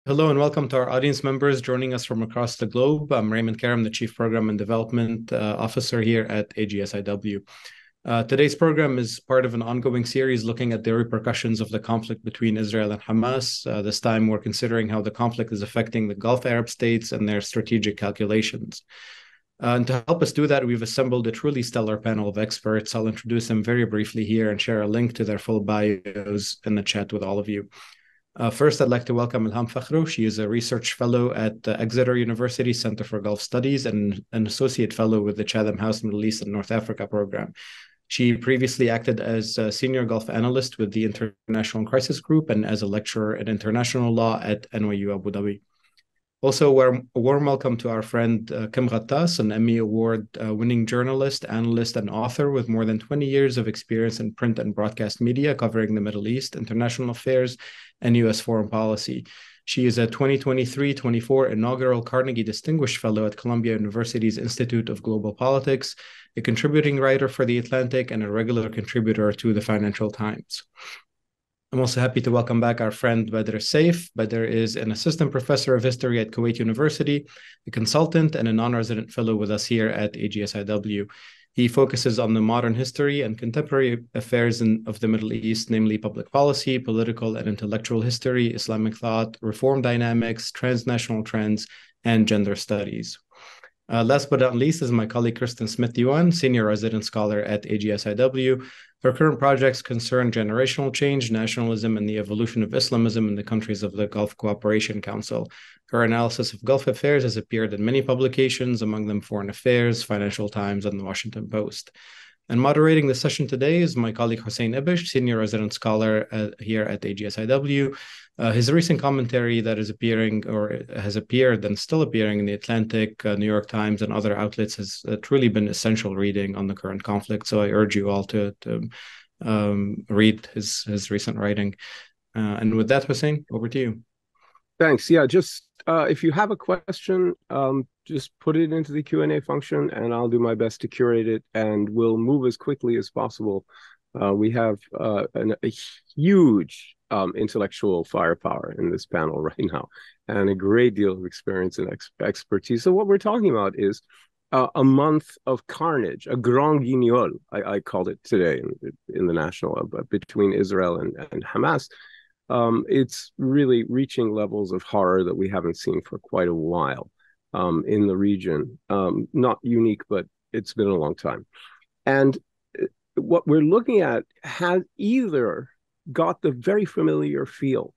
Hello and welcome to our audience members joining us from across the globe. I'm Raymond Karam, the Chief Program and Development Officer here at AGSIW. Today's program is part of an ongoing series looking at the repercussions of the conflict between Israel and Hamas. This time we're considering how the conflict is affecting the Gulf Arab states and their strategic calculations. And to help us do that, we've assembled a truly stellar panel of experts. I'll introduce them very briefly here and share a link to their full bios in the chat with all of you. First, I'd like to welcome Elham Fakhro. She is a research fellow at Exeter University Center for Gulf Studies and an associate fellow with the Chatham House Middle East and North Africa program. She previously acted as a senior Gulf analyst with the International Crisis Group and as a lecturer in international law at NYU Abu Dhabi. Also, a warm welcome to our friend Kim Ghattas, an Emmy Award winning journalist, analyst, and author with more than 20 years of experience in print and broadcast media covering the Middle East, international affairs, and U.S. foreign policy. She is a 2023-24 inaugural Carnegie Distinguished Fellow at Columbia University's Institute of Global Politics, a contributing writer for The Atlantic, and a regular contributor to the Financial Times. I'm also happy to welcome back our friend Badr Al-Saif. Badr is an assistant professor of history at Kuwait University, a consultant, and a non-resident fellow with us here at AGSIW. He focuses on the modern history and contemporary affairs of the Middle East, namely public policy, political and intellectual history, Islamic thought, reform dynamics, transnational trends, and gender studies. Last but not least is my colleague Kristin Diwan, senior resident scholar at AGSIW. Her current projects concern generational change, nationalism, and the evolution of Islamism in the countries of the Gulf Cooperation Council. Her analysis of Gulf affairs has appeared in many publications, among them Foreign Affairs, Financial Times, and the Washington Post. And moderating the session today is my colleague Hussein Ibish, senior resident scholar here at AGSIW. His recent commentary that is appearing or has appeared and still appearing in the Atlantic, New York Times, and other outlets has truly been essential reading on the current conflict. So I urge you all to read his recent writing. And with that, Hussein, over to you. Thanks. Yeah, just if you have a question, just put it into the Q&A function, and I'll do my best to curate it, and we'll move as quickly as possible. We have a huge intellectual firepower in this panel right now, and a great deal of experience and expertise. So what we're talking about is a month of carnage, a grand guignol, I called it today in the national, between Israel and Hamas. It's really reaching levels of horror that we haven't seen for quite a while in the region. Not unique, but it's been a long time. And what we're looking at has either got the very familiar feel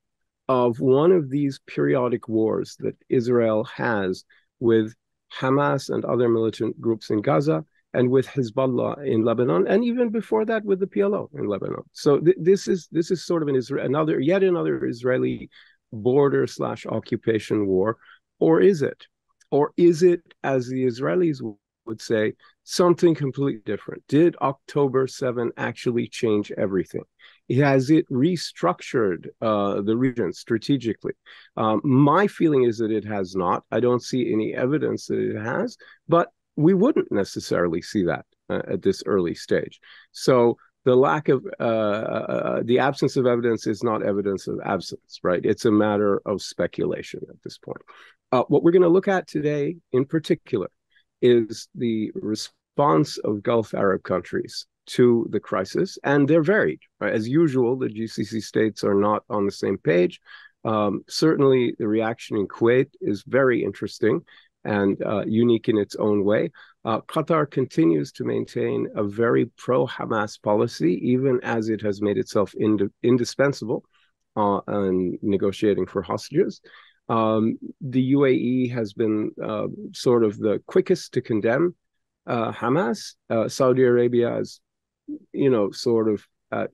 of one of these periodic wars that Israel has with Hamas and other militant groups in Gaza, and with Hezbollah in Lebanon, and even before that with the PLO in Lebanon. So this is sort of yet another Israeli border/occupation war, or is it? Or is it, as the Israelis would say, something completely different? Did October 7 actually change everything? Has it restructured the region strategically? My feeling is that it has not. I don't see any evidence that it has, but we wouldn't necessarily see that at this early stage. So the lack of, the absence of evidence is not evidence of absence, right? It's a matter of speculation at this point. What we're going to look at today in particular is the response of Gulf Arab countries to the crisis, and they're varied. Right? As usual, the GCC states are not on the same page. Certainly, the reaction in Kuwait is very interesting and unique in its own way. Qatar continues to maintain a very pro-Hamas policy, even as it has made itself indispensable in negotiating for hostages. The UAE has been sort of the quickest to condemn Hamas. Saudi Arabia has, sort of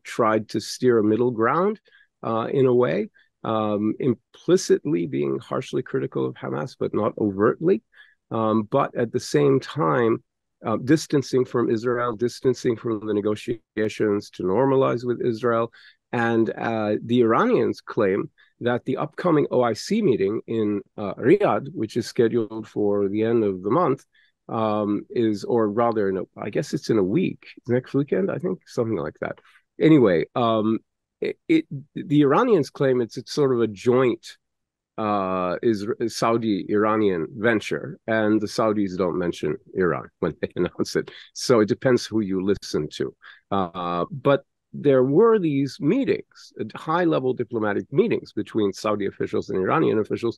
tried to steer a middle ground in a way, implicitly being harshly critical of Hamas, but not overtly. But at the same time, distancing from Israel, distancing from the negotiations to normalize with Israel. And the Iranians claim that the upcoming OIC meeting in Riyadh, which is scheduled for the end of the month, I guess it's in a week, next weekend, I think, something like that. Anyway, the Iranians claim it's sort of a joint is Saudi-Iranian venture, and the Saudis don't mention Iran when they announce it. So it depends who you listen to. But there were these meetings, high-level diplomatic meetings between Saudi officials and Iranian officials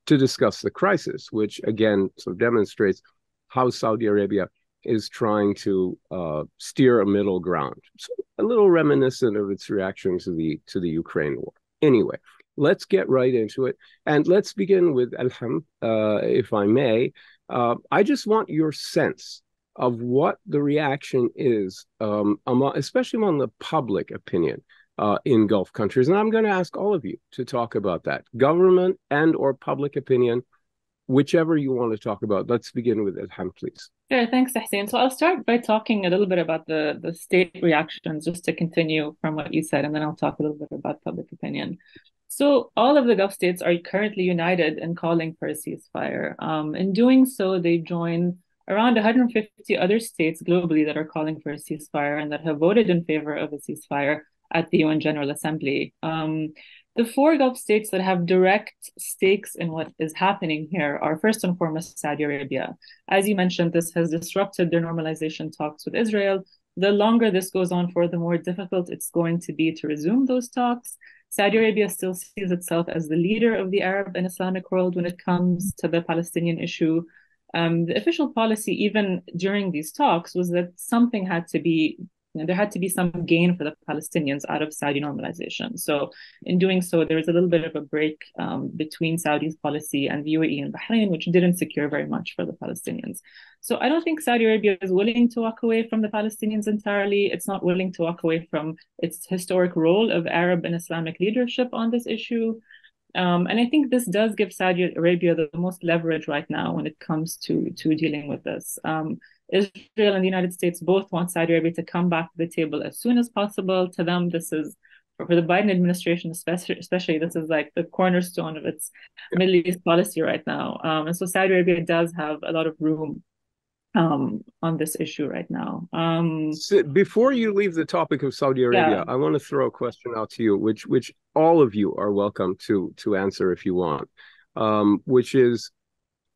to discuss the crisis, which again sort of demonstrates how Saudi Arabia is trying to steer a middle ground. So a little reminiscent of its reaction to the Ukraine war. Anyway, let's get right into it. And let's begin with Elham, if I may. I just want your sense of what the reaction is, especially among the public opinion in Gulf countries. And I'm going to ask all of you to talk about that. Government and or public opinion, whichever you want to talk about. Let's begin with Elham, please. Sure, thanks, Hussein. So I'll start by talking a little bit about the state reactions, just to continue from what you said, and then I'll talk a little bit about public opinion. So all of the Gulf states are currently united in calling for a ceasefire. In doing so, they join around 150 other states globally that are calling for a ceasefire and that have voted in favor of a ceasefire at the UN General Assembly. The four Gulf states that have direct stakes in what is happening here are first and foremost Saudi Arabia. As you mentioned, this has disrupted their normalization talks with Israel. The longer this goes on for, the more difficult it's going to be to resume those talks. Saudi Arabia still sees itself as the leader of the Arab and Islamic world when it comes to the Palestinian issue. The official policy, even during these talks, was that something had to be there had to be some gain for the Palestinians out of Saudi normalization. So in doing so, there was a little bit of a break between Saudi's policy and the UAE and Bahrain, which didn't secure very much for the Palestinians. So I don't think Saudi Arabia is willing to walk away from the Palestinians entirely. It's not willing to walk away from its historic role of Arab and Islamic leadership on this issue. And I think this does give Saudi Arabia the most leverage right now when it comes to dealing with this. Israel and the United States both want Saudi Arabia to come back to the table as soon as possible. To them, this is, for the Biden administration especially, this is like the cornerstone of its Middle East policy right now. And so Saudi Arabia does have a lot of room on this issue right now. So before you leave the topic of Saudi Arabia, I want to throw a question out to you, which all of you are welcome to answer if you want, which is,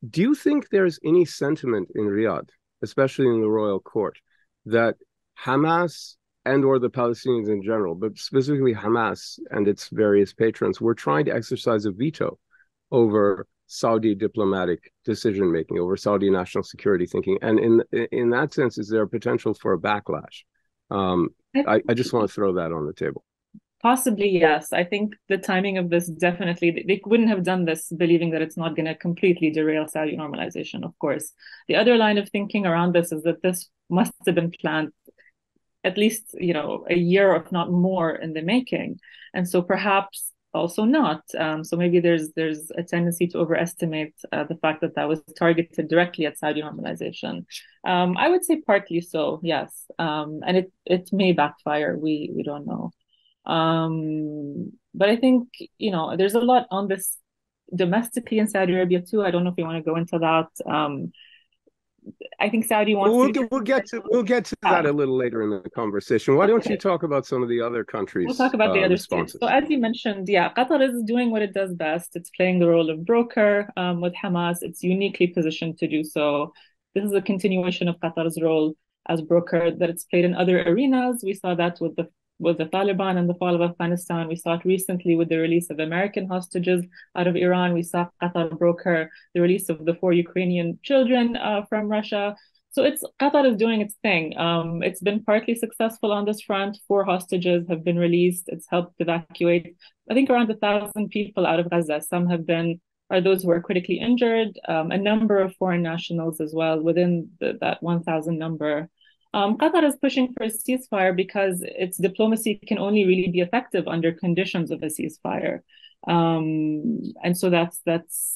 do you think there's any sentiment in Riyadh, especially in the royal court, that Hamas and or the Palestinians in general, but specifically Hamas and its various patrons, were trying to exercise a veto over Saudi diplomatic decision-making, over Saudi national security thinking? And in that sense, is there a potential for a backlash? I just want to throw that on the table. Possibly, yes. I think the timing of this, definitely, they wouldn't have done this believing that it's not going to completely derail Saudi normalization, of course. The other line of thinking around this is that this must have been planned at least, a year, if not more, in the making. And so perhaps also not. So maybe there's a tendency to overestimate the fact that that was targeted directly at Saudi normalization. I would say partly so, yes. And it may backfire. We don't know. But I think, there's a lot on this domestically in Saudi Arabia too. I don't know if you want to go into that. I think Saudi wants we'll get to that a little later in the conversation. Why don't you talk about some of the other countries? We'll talk about the other states. So as you mentioned, Qatar is doing what it does best. It's playing the role of broker with Hamas. It's uniquely positioned to do so. This is a continuation of Qatar's role as broker that it's played in other arenas. We saw that with the Taliban and the fall of Afghanistan. We saw it recently with the release of American hostages out of Iran. We saw Qatar broker the release of the 4 Ukrainian children from Russia. So Qatar is doing its thing. It's been partly successful on this front. 4 hostages have been released. It's helped evacuate, I think, around 1,000 people out of Gaza. Some are those who are critically injured, a number of foreign nationals as well within that 1,000 number. Qatar is pushing for a ceasefire because its diplomacy can only really be effective under conditions of a ceasefire. And so that's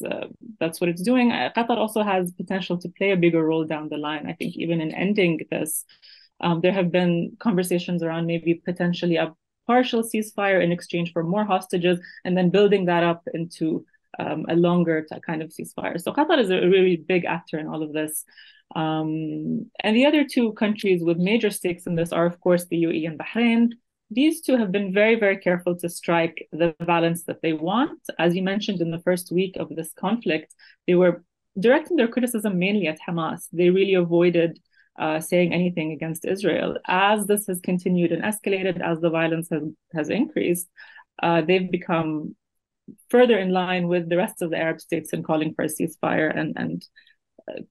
what it's doing. Qatar also has potential to play a bigger role down the line. I think even in ending this, there have been conversations around maybe potentially a partial ceasefire in exchange for more hostages, and then building that up into a longer kind of ceasefire. So Qatar is a really big actor in all of this. And the other 2 countries with major stakes in this are, of course, the UAE and Bahrain. these two have been very, very careful to strike the balance that they want. As you mentioned, in the first week of this conflict, they were directing their criticism mainly at Hamas. They really avoided saying anything against Israel. As this has continued and escalated, as the violence has increased, they've become further in line with the rest of the Arab states in calling for a ceasefire and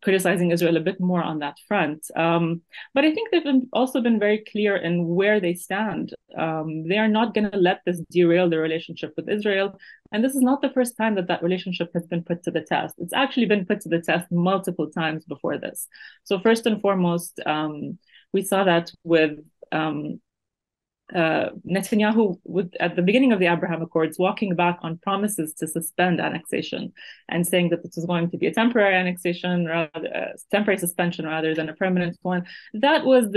criticizing Israel a bit more on that front. But I think they've also been very clear in where they stand. They are not going to let this derail their relationship with Israel. And this is not the first time that relationship has been put to the test. It's actually been put to the test multiple times before this. So first and foremost, we saw that with Netanyahu at the beginning of the Abraham Accords walking back on promises to suspend annexation and saying that this was going to be a temporary annexation, temporary suspension rather than a permanent one. That was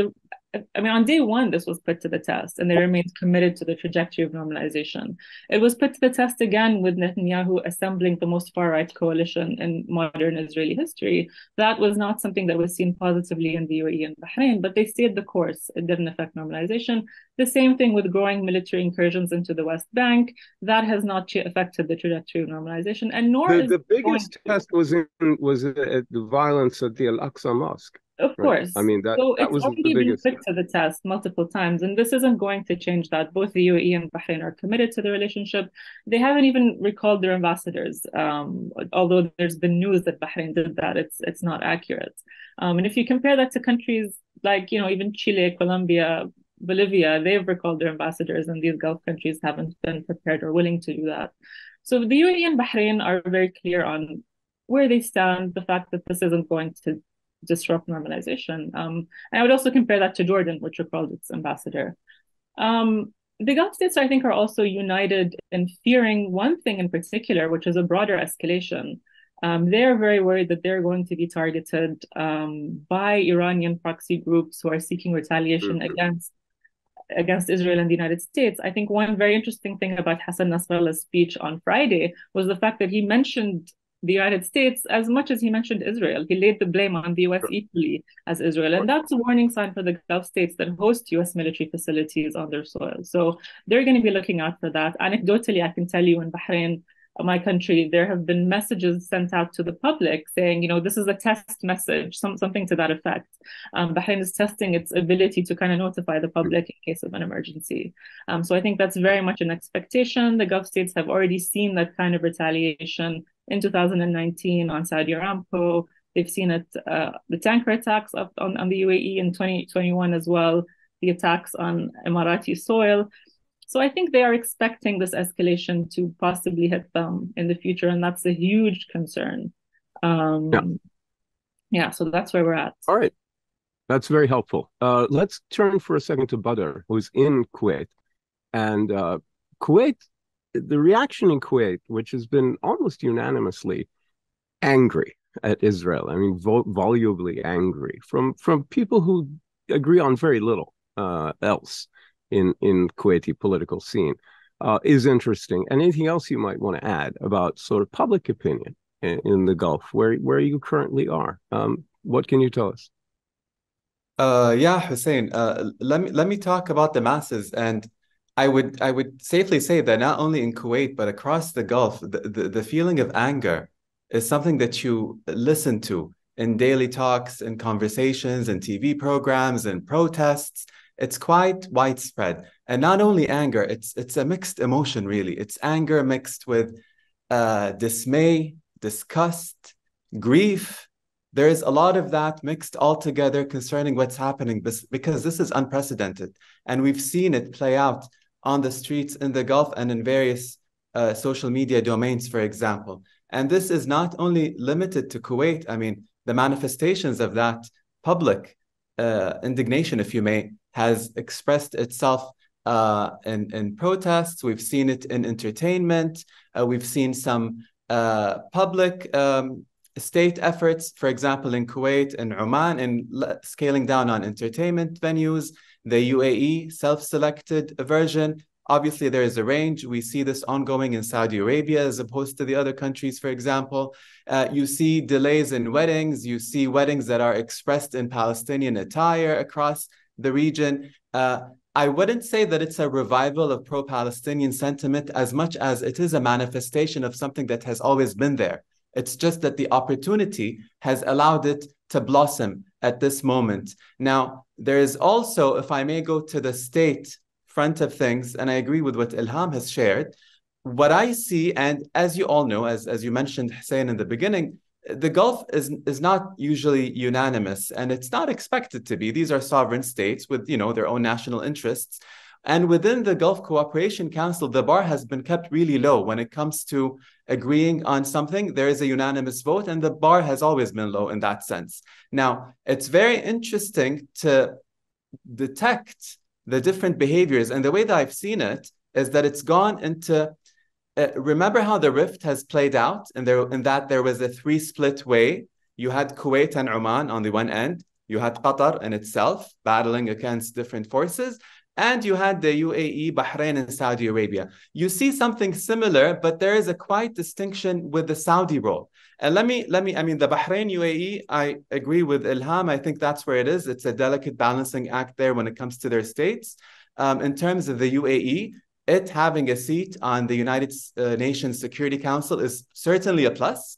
on day one, this was put to the test, and they remained committed to the trajectory of normalization. It was put to the test again with Netanyahu assembling the most far-right coalition in modern Israeli history. That was not something that was seen positively in the UAE and Bahrain, but they stayed the course. It didn't affect normalization. The same thing with growing military incursions into the West Bank. That has not affected the trajectory of normalization, and nor is the biggest test was the violence at the Al-Aqsa Mosque. Of course. I mean, that was the biggest. Been put to the test multiple times, and this isn't going to change that. Both the UAE and Bahrain are committed to the relationship. They haven't even recalled their ambassadors, although there's been news that Bahrain did that. It's not accurate. And if you compare that to countries like, even Chile, Colombia, Bolivia, they've recalled their ambassadors, and these Gulf countries haven't been prepared or willing to do that. So the UAE and Bahrain are very clear on where they stand, the fact that this isn't going to disrupt normalization. And I would also compare that to Jordan, which recalled its ambassador. The Gulf states, I think, are also united in fearing one thing in particular, which is a broader escalation. They're very worried that they're going to be targeted by Iranian proxy groups who are seeking retaliation against Israel and the United States. I think one very interesting thing about Hassan Nasrallah's speech on Friday was the fact that he mentioned the United States as much as he mentioned Israel. He laid the blame on the US equally as Israel. And that's a warning sign for the Gulf states that host US military facilities on their soil. So they're going to be looking out for that. Anecdotally, I can tell you in Bahrain, my country, there have been messages sent out to the public saying, this is a test message, something to that effect. Bahrain is testing its ability to kind of notify the public in case of an emergency. So I think that's very much an expectation. The Gulf states have already seen that kind of retaliation in 2019 on Saudi Aramco. They've seen it, the tanker attacks on the UAE in 2021 as well, the attacks on Emirati soil. So I think they are expecting this escalation to possibly hit them in the future, and that's a huge concern. So that's where we're at. All right. That's very helpful. Let's turn for a second to Badr, who's in Kuwait. And Kuwait, the reaction in Kuwait, which has been almost unanimously angry at Israel, I mean, volubly angry, from people who agree on very little else in Kuwaiti political scene, is interesting. And anything else you might want to add about sort of public opinion in the Gulf, where you currently are? What can you tell us? Hussein, let me talk about the masses. And I would safely say that not only in Kuwait, but across the Gulf, the feeling of anger is something that you listen to in daily talks and conversations and TV programs and protests. It's quite widespread. And not only anger, it's a mixed emotion, really. It's anger mixed with dismay, disgust, grief. There is a lot of that mixed all together concerning what's happening, because this is unprecedented. And we've seen it play out on the streets in the Gulf and in various social media domains, for example. And this is not only limited to Kuwait. I mean, the manifestations of that public indignation, if you may, has expressed itself in protests. We've seen it in entertainment. We've seen some public state efforts, for example, in Kuwait and Oman, in scaling down on entertainment venues. The UAE self-selected version. Obviously, there is a range. We see this ongoing in Saudi Arabia as opposed to the other countries, for example. You see delays in weddings. You see weddings that are expressed in Palestinian attire across the region. I wouldn't say that it's a revival of pro-Palestinian sentiment as much as it is a manifestation of something that has always been there. It's just that the opportunity has allowed it to blossom at this moment. Now, there is also, if I may go to the state front of things, and I agree with what Elham has shared, what I see, and as you all know, as you mentioned, Hussein, in the beginning, the Gulf is not usually unanimous, and it's not expected to be. These are sovereign states with, their own national interests. And within the Gulf Cooperation Council, the bar has been kept really low when it comes to agreeing on something. There is a unanimous vote, and the bar has always been low in that sense. Now, it's very interesting to detect the different behaviors. And the way that I've seen it is that it's gone into, remember how the rift has played out? And in that there was a three-split way. You had Kuwait and Oman on the one end. You had Qatar in itself battling against different forces. And you had the UAE, Bahrain, and Saudi Arabia. You see something similar, but there is a quite distinction with the Saudi role. And the Bahrain, UAE, I agree with Elham. I think that's where it is. It's a delicate balancing act there when it comes to their states. In terms of the UAE, it having a seat on the United Nations Security Council is certainly a plus.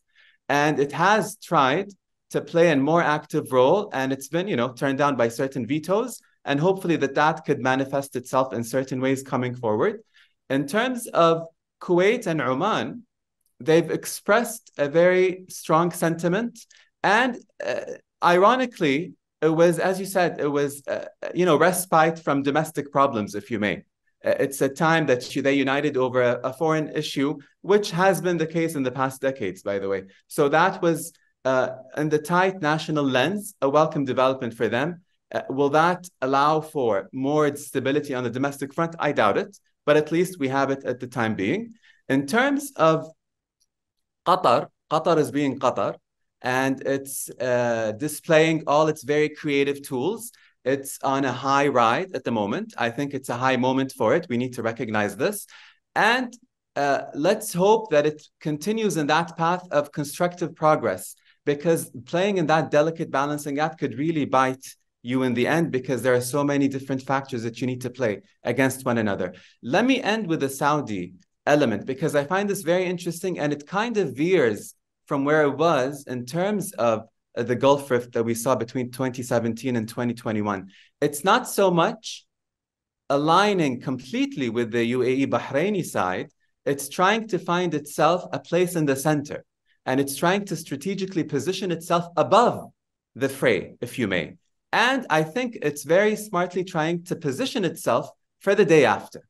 And it has tried to play a more active role, and it's been, turned down by certain vetoes. And hopefully that could manifest itself in certain ways coming forward. In terms of Kuwait and Oman, they've expressed a very strong sentiment. And ironically, it was, as you said, it was, respite from domestic problems, if you may. It's a time that they united over a foreign issue, which has been the case in the past decades, by the way. So that was, in the tight national lens, a welcome development for them. Will that allow for more stability on the domestic front? I doubt it, but at least we have it at the time being. In terms of Qatar is being Qatar, and it's displaying all its very creative tools. It's on a high ride at the moment. I think it's a high moment for it. We need to recognize this. And let's hope that it continues in that path of constructive progress, because playing in that delicate balancing act could really bite you in the end, because there are so many different factors that you need to play against one another. Let me end with the Saudi element, because I find this very interesting, and it kind of veers from where it was in terms of the Gulf rift that we saw between 2017 and 2021. It's not so much aligning completely with the UAE Bahraini side. It's trying to find itself a place in the center, and it's trying to strategically position itself above the fray, if you may. And I think it's very smartly trying to position itself for the day after.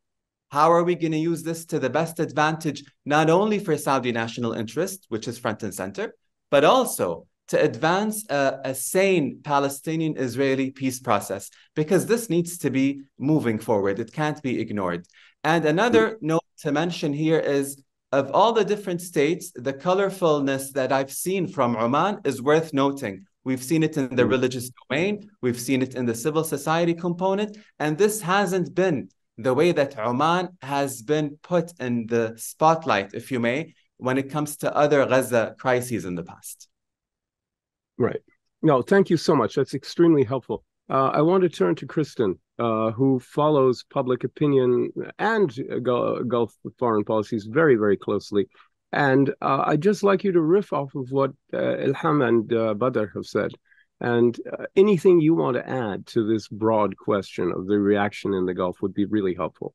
How are we going to use this to the best advantage, not only for Saudi national interest, which is front and center, but also to advance a sane Palestinian-Israeli peace process, because this needs to be moving forward. It can't be ignored. And another note to mention here is, of all the different states, the colorfulness that I've seen from Oman is worth noting. We've seen it in the religious domain. We've seen it in the civil society component. And this hasn't been the way that Oman has been put in the spotlight, if you may, when it comes to other Gaza crises in the past. Right. No, thank you so much. That's extremely helpful. I want to turn to Kristin, who follows public opinion and Gulf foreign policies very, very closely. And I'd just like you to riff off of what Elham and Badr have said. And anything you want to add to this broad question of the reaction in the Gulf would be really helpful.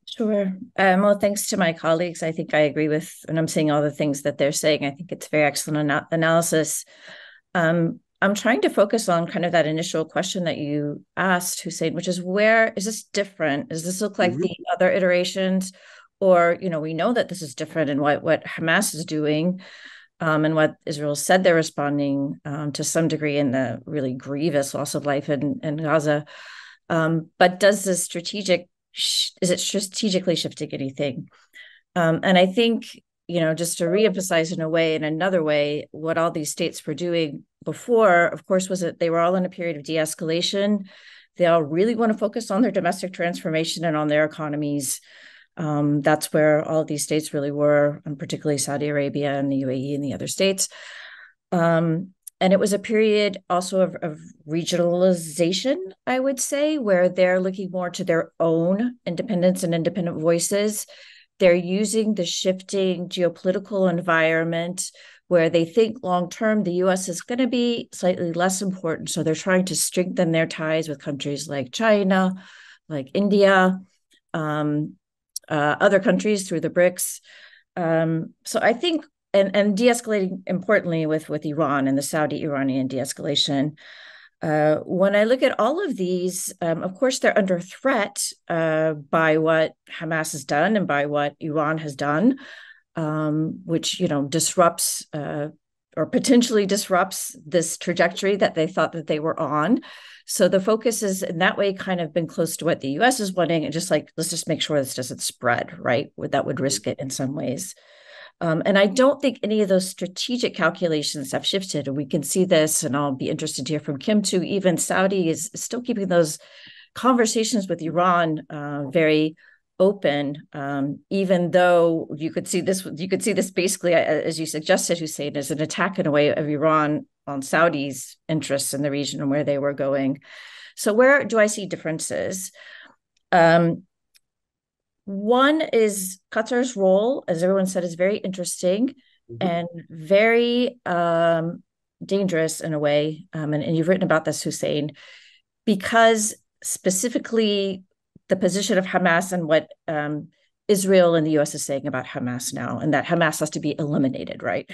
Sure. Well, thanks to my colleagues. I think I agree with, and I'm seeing all the things that they're saying. I think it's very excellent analysis. I'm trying to focus on kind of that initial question that you asked, Hussein, which is, where is this different? Does this look like the other iterations? Or, we know that this is different in what Hamas is doing, and what Israel said they're responding to some degree in the really grievous loss of life in Gaza. But is it strategically shifting anything? And I think, just to reemphasize in another way, what all these states were doing before, of course, was that they were all in a period of de-escalation. They all really want to focus on their domestic transformation and on their economies. That's where all of these states really were, and particularly Saudi Arabia and the UAE and the other states. And it was a period also of regionalization, I would say, where they're looking more to their own independence and independent voices. They're using the shifting geopolitical environment where they think long-term the U.S. is going to be slightly less important. So they're trying to strengthen their ties with countries like China, like India, other countries through the BRICS. So I think, and de-escalating importantly with Iran and the Saudi-Iranian de-escalation. When I look at all of these, of course, they're under threat by what Hamas has done and by what Iran has done, which, disrupts or potentially disrupts this trajectory that they thought that they were on. So the focus is in that way kind of been close to what the U.S. is wanting, and just like, let's just make sure this doesn't spread, right? That would risk it in some ways. And I don't think any of those strategic calculations have shifted. And we can see this, and I'll be interested to hear from Kim too. Even Saudi is still keeping those conversations with Iran very open, even though you could see this basically, as you suggested, Hussein, as an attack in a way of Iran on Saudi's interests in the region and where they were going. So where do I see differences? One is Qatar's role, as everyone said, is very interesting and very dangerous in a way. And you've written about this, Hussein, because specifically the position of Hamas and what Israel and the U.S. is saying about Hamas now, and that Hamas has to be eliminated, right?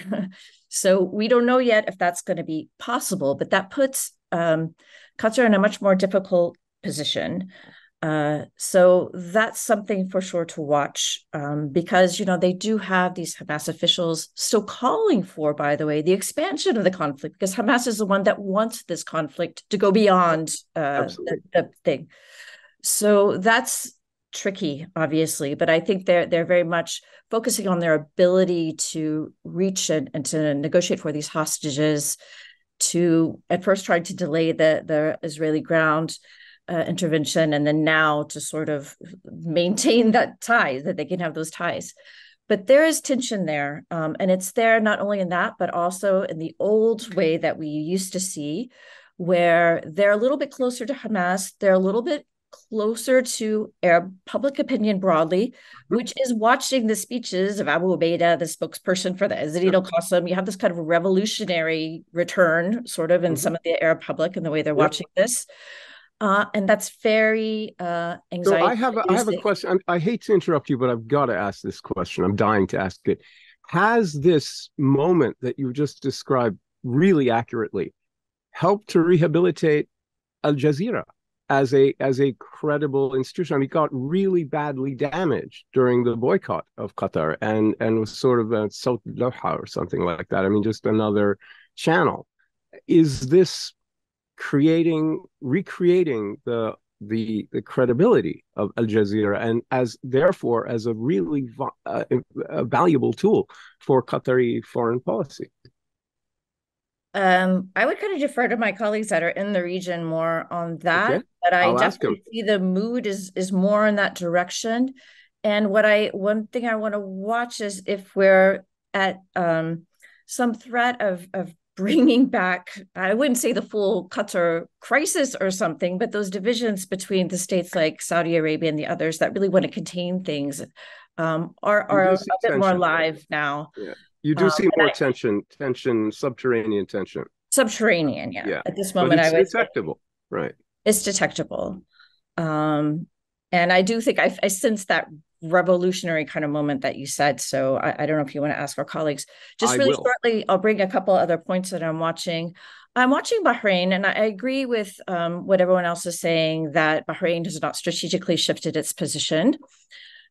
So we don't know yet if that's going to be possible, but that puts Qatar in a much more difficult position. So that's something for sure to watch, because, they do have these Hamas officials still calling for, by the way, the expansion of the conflict, because Hamas is the one that wants this conflict to go beyond the thing. So that's tricky, obviously, but I think they're very much focusing on their ability to reach and to negotiate for these hostages, to at first try to delay the Israeli ground intervention, and then now to sort of maintain that tie, that they can have those ties. But there is tension there, and it's there not only in that, but also in the old way that we used to see, where they're a little bit closer to Hamas, they're a little bit closer to Arab public opinion broadly, which is watching the speeches of Abu Ubaidah, the spokesperson for the Yazid al-Qassam. You have this kind of revolutionary return, sort of, in some of the Arab public and the way they're watching this. And that's very anxiety. So I have a question. I hate to interrupt you, but I've got to ask this question. I'm dying to ask it. Has this moment that you just described really accurately helped to rehabilitate Al Jazeera as a credible institution? I mean, it got really badly damaged during the boycott of Qatar and was sort of a South Doha or something like that. I mean, just another channel. Is this recreating the credibility of Al Jazeera, and as a really a valuable tool for Qatari foreign policy? I would kind of defer to my colleagues that are in the region more on that, okay. But I definitely see the mood is more in that direction. And one thing I want to watch is if we're at some threat of bringing back, I wouldn't say the full Qatar crisis or something, but those divisions between the states like Saudi Arabia and the others that really want to contain things are a bit more live now. Yeah. You do see more tension, subterranean tension. Subterranean, yeah. At this moment, but it's detectable, right? It's detectable. And I do think I sense that revolutionary kind of moment that you said. So I don't know if you want to ask our colleagues. Just really shortly, I'll bring a couple other points that I'm watching. I'm watching Bahrain, and I agree with what everyone else is saying, that Bahrain has not strategically shifted its position.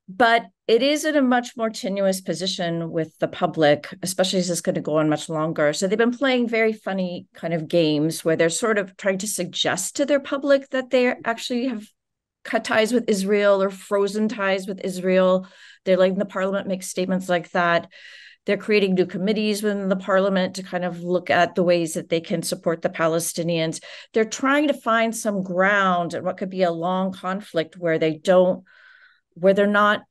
But it is in a much more tenuous position with the public, especially as it's going to go on much longer. So they've been playing very funny kind of games where they're sort of trying to suggest to their public that they actually have cut ties with Israel or frozen ties with Israel. They're letting the parliament make statements like that. They're creating new committees within the parliament to kind of look at the ways that they can support the Palestinians. They're trying to find some ground in what could be a long conflict where they're not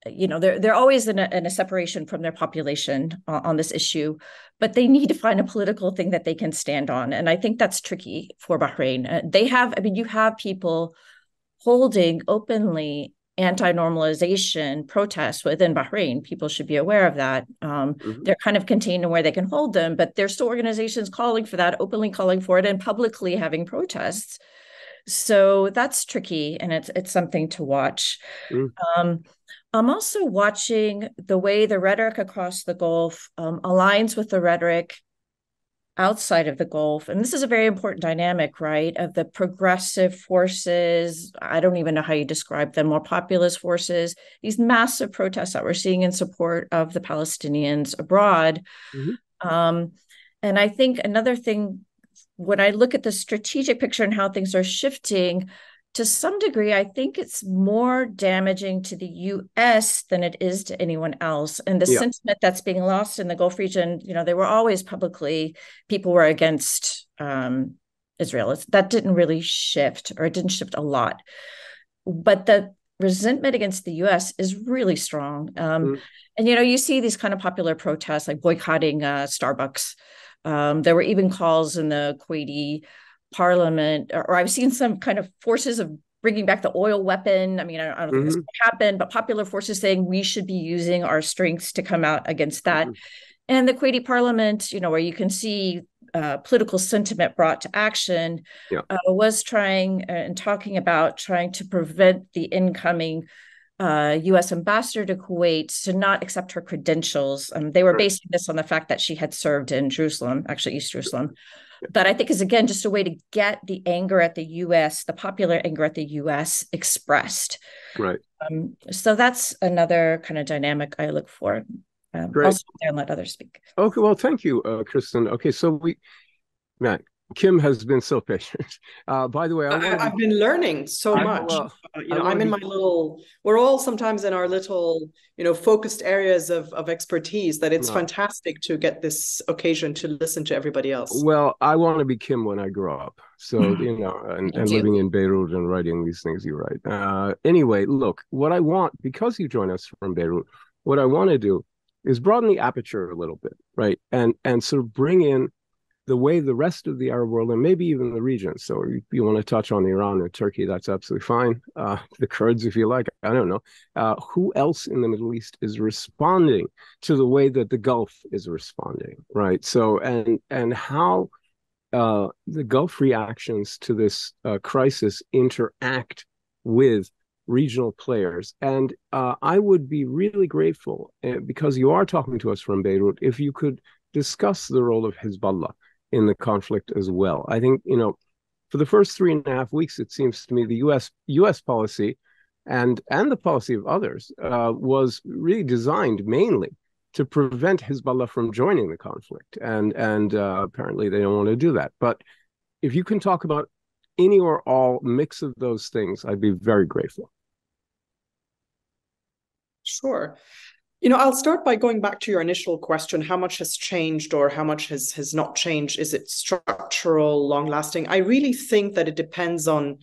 they're always in a separation from their population on this issue, but they need to find a political thing that they can stand on. And I think that's tricky for Bahrain. You have people holding openly anti-normalization protests within Bahrain. People should be aware of that. They're kind of contained in where they can hold them, but there's still organizations calling for that, openly calling for it, and publicly having protests. So that's tricky, and it's something to watch. I'm also watching the way the rhetoric across the Gulf aligns with the rhetoric outside of the Gulf. And this is a very important dynamic, right, of the progressive forces. I don't even know how you describe them, more populist forces, these massive protests that we're seeing in support of the Palestinians abroad. And I think another thing, when I look at the strategic picture and how things are shifting, to some degree, I think it's more damaging to the U.S. than it is to anyone else. And the sentiment that's being lost in the Gulf region, they were always people were against Israel. That didn't really shift, or it didn't shift a lot. But the resentment against the U.S. is really strong. And, you see these kind of popular protests like boycotting Starbucks. There were even calls in the Kuwaiti parliament, or I've seen some kind of forces of bringing back the oil weapon. I don't think this will happen, but popular forces saying we should be using our strengths to come out against that. And the Kuwaiti parliament, where you can see political sentiment brought to action, was talking to prevent the incoming U.S. ambassador to Kuwait to not accept her credentials. They were basing this on the fact that she had served in Jerusalem, actually East Jerusalem. That I think is, again, just a way to get the anger at the U.S., the popular anger at the U.S. expressed. Right. So that's another kind of dynamic I look for. I'll stop there and let others speak. Okay, well, thank you, Kristin. Okay, so Kim has been so patient. By the way, I've been learning so much. I'm in my little, we're all sometimes in our little, focused areas of expertise, that it's fantastic to get this occasion to listen to everybody else. Well, I want to be Kim when I grow up. So, and living in Beirut and writing these things you write. Anyway, look, what I want, because you join us from Beirut, what I want to do is broaden the aperture a little bit, right? And sort of bring in the way the rest of the Arab world, and maybe even the region. So if you want to touch on Iran or Turkey, that's absolutely fine. The Kurds, if you like, I don't know. Who else in the Middle East is responding to the way that the Gulf is responding, right? So, and how the Gulf reactions to this crisis interact with regional players. And I would be really grateful, because you are talking to us from Beirut, if you could discuss the role of Hezbollah in the conflict as well. I think, for the first 3.5 weeks, it seems to me the U.S. policy and the policy of others was really designed mainly to prevent Hezbollah from joining the conflict. And apparently they don't want to do that. But if you can talk about any or all mix of those things, I'd be very grateful. Sure. I'll start by going back to your initial question, how much has changed or how much has not changed? Is it structural, long-lasting? I really think that it depends on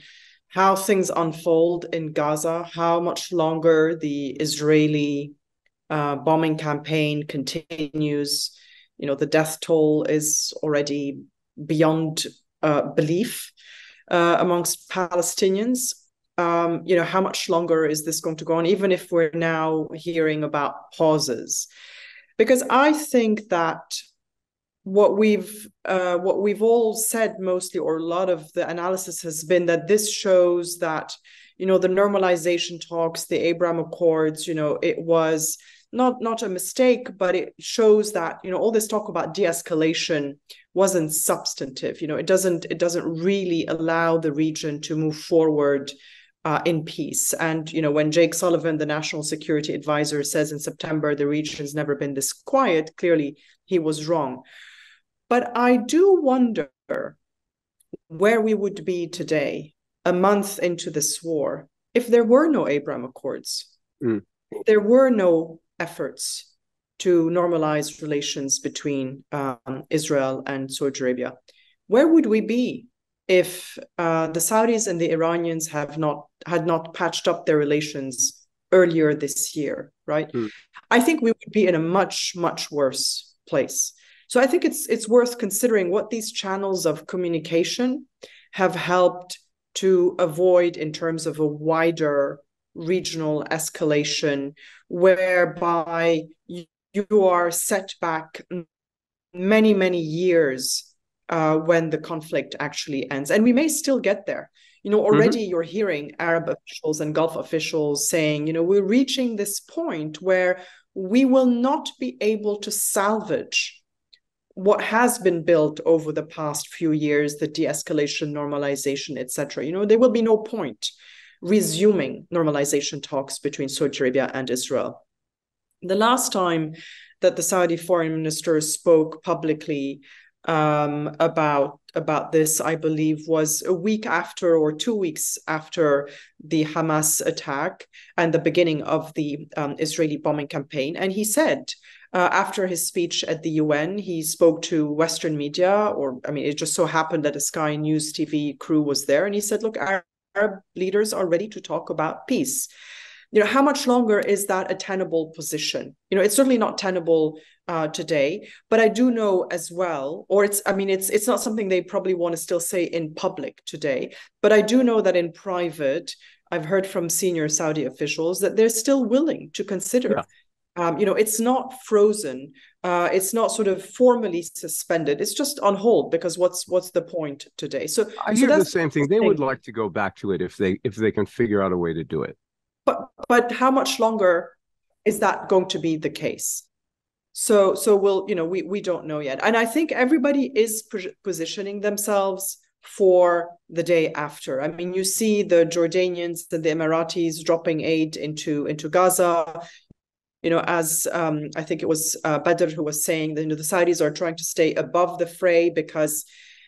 how things unfold in Gaza, how much longer the Israeli bombing campaign continues. The death toll is already beyond belief amongst Palestinians. How much longer is this going to go on, even if we're now hearing about pauses? Because I think that what we've all said mostly, or a lot of the analysis has been that this shows that, the normalization talks, the Abraham Accords, it was not a mistake, but it shows that, all this talk about de-escalation wasn't substantive. It doesn't really allow the region to move forward in peace. And, when Jake Sullivan, the National Security Advisor, says in September, the region's never been this quiet, clearly he was wrong. But I do wonder where we would be today, a month into this war, if there were no Abraham Accords, if there were no efforts to normalize relations between Israel and Saudi Arabia. Where would we be if the Saudis and the Iranians had not patched up their relations earlier this year, right? I think we would be in a much, much worse place. So I think it's worth considering what these channels of communication have helped to avoid in terms of a wider regional escalation, whereby you are set back many, many years when the conflict actually ends. And we may still get there. Already you're hearing Arab officials and Gulf officials saying, we're reaching this point where we will not be able to salvage what has been built over the past few years, the de-escalation, normalization, etc. There will be no point resuming normalization talks between Saudi Arabia and Israel. The last time that the Saudi foreign minister spoke publicly about this, I believe, was a week after or 2 weeks after the Hamas attack and the beginning of the Israeli bombing campaign. And he said, after his speech at the UN, he spoke to Western media, it just so happened that a Sky News TV crew was there. And he said, look, Arab leaders are ready to talk about peace. How much longer is that a tenable position? It's certainly not tenable today, but I do know as well, or it's not something they probably want to still say in public today, but I do know that in private, I've heard from senior Saudi officials that they're still willing to consider. Yeah. It's not frozen. It's not sort of formally suspended. It's just on hold because what's the point today? So I hear the same thing. They would like to go back to it if they can figure out a way to do it. But how much longer is that going to be the case? So we'll we don't know yet. And I think everybody is positioning themselves for the day after. You see the Jordanians and the Emiratis dropping aid into Gaza. As I think it was Badr who was saying, the Saudis are trying to stay above the fray because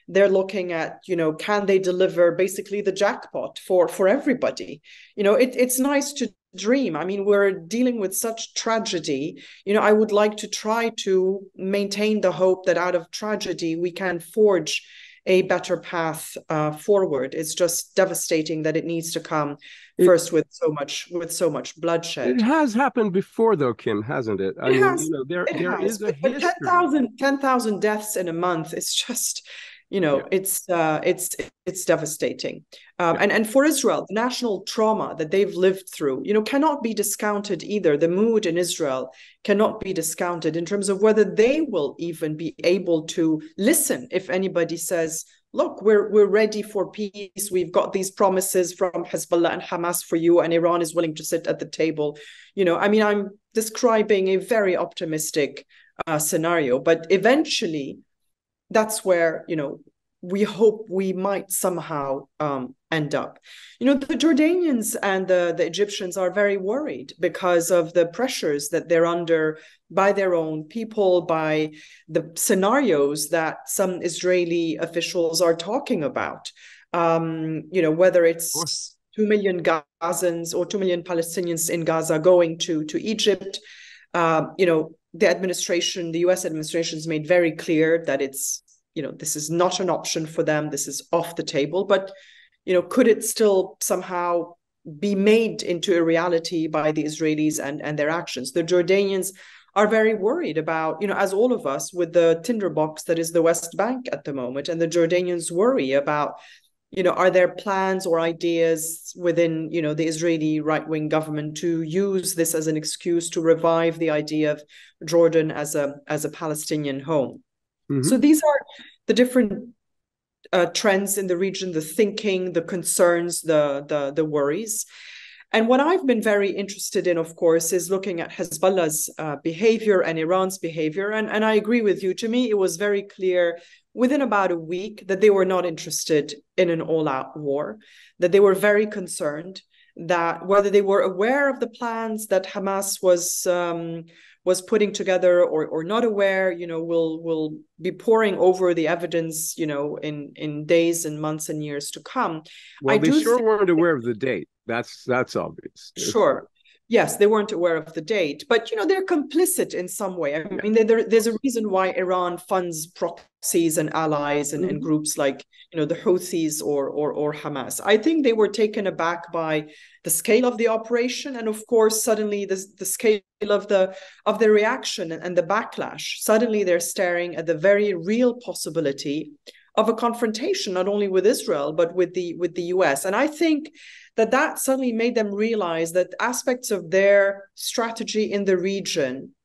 they're looking at, can they deliver basically the jackpot for everybody? It's nice to dream. We're dealing with such tragedy. I would like to try to maintain the hope that out of tragedy, we can forge a better path forward. It's just devastating that it needs to come first with so much bloodshed. It has happened before, though, Kim, hasn't it? There is a history. 10,000 deaths in a month. It's just, it's devastating. And for Israel, the national trauma that they've lived through, cannot be discounted either. The mood in Israel cannot be discounted in terms of whether they will even be able to listen if anybody says, look, we're ready for peace. We've got these promises from Hezbollah and Hamas for you, and Iran is willing to sit at the table. I'm describing a very optimistic scenario, but eventually that's where, we hope we might somehow end up. The Jordanians and the Egyptians are very worried because of the pressures that they're under by their own people, by the scenarios that some Israeli officials are talking about. Whether it's 2 million Gazans or 2 million Palestinians in Gaza going to Egypt. The US administration has made very clear that it's, this is not an option for them. This is off the table. But, could it still somehow be made into a reality by the Israelis and their actions? The Jordanians are very worried about, as all of us, with the tinderbox that is the West Bank at the moment. And the Jordanians worry about, are there plans or ideas within, the Israeli right-wing government to use this as an excuse to revive the idea of Jordan as a Palestinian home? Mm-hmm. So these are the different trends in the region, the thinking, the concerns, the worries. And what I've been very interested in, of course, is looking at Hezbollah's behavior and Iran's behavior. And I agree with you. To me, it was very clear within about a week that they were not interested in an all-out war, that they were very concerned, that whether they were aware of the plans that Hamas was putting together or not aware, we'll be poring over the evidence, in days and months and years to come. Well, they sure weren't aware of the date. That's obvious. Sure. Yes, they weren't aware of the date, but they're complicit in some way. I mean, there's a reason why Iran funds proxies and allies and groups like the Houthis or Hamas. I think they were taken aback by the scale of the operation, and of course, suddenly the scale of the reaction and the backlash. Suddenly, they're staring at the very real possibility of a confrontation, not only with Israel but with the US. And I think that suddenly made them realize that aspects of their strategy in the region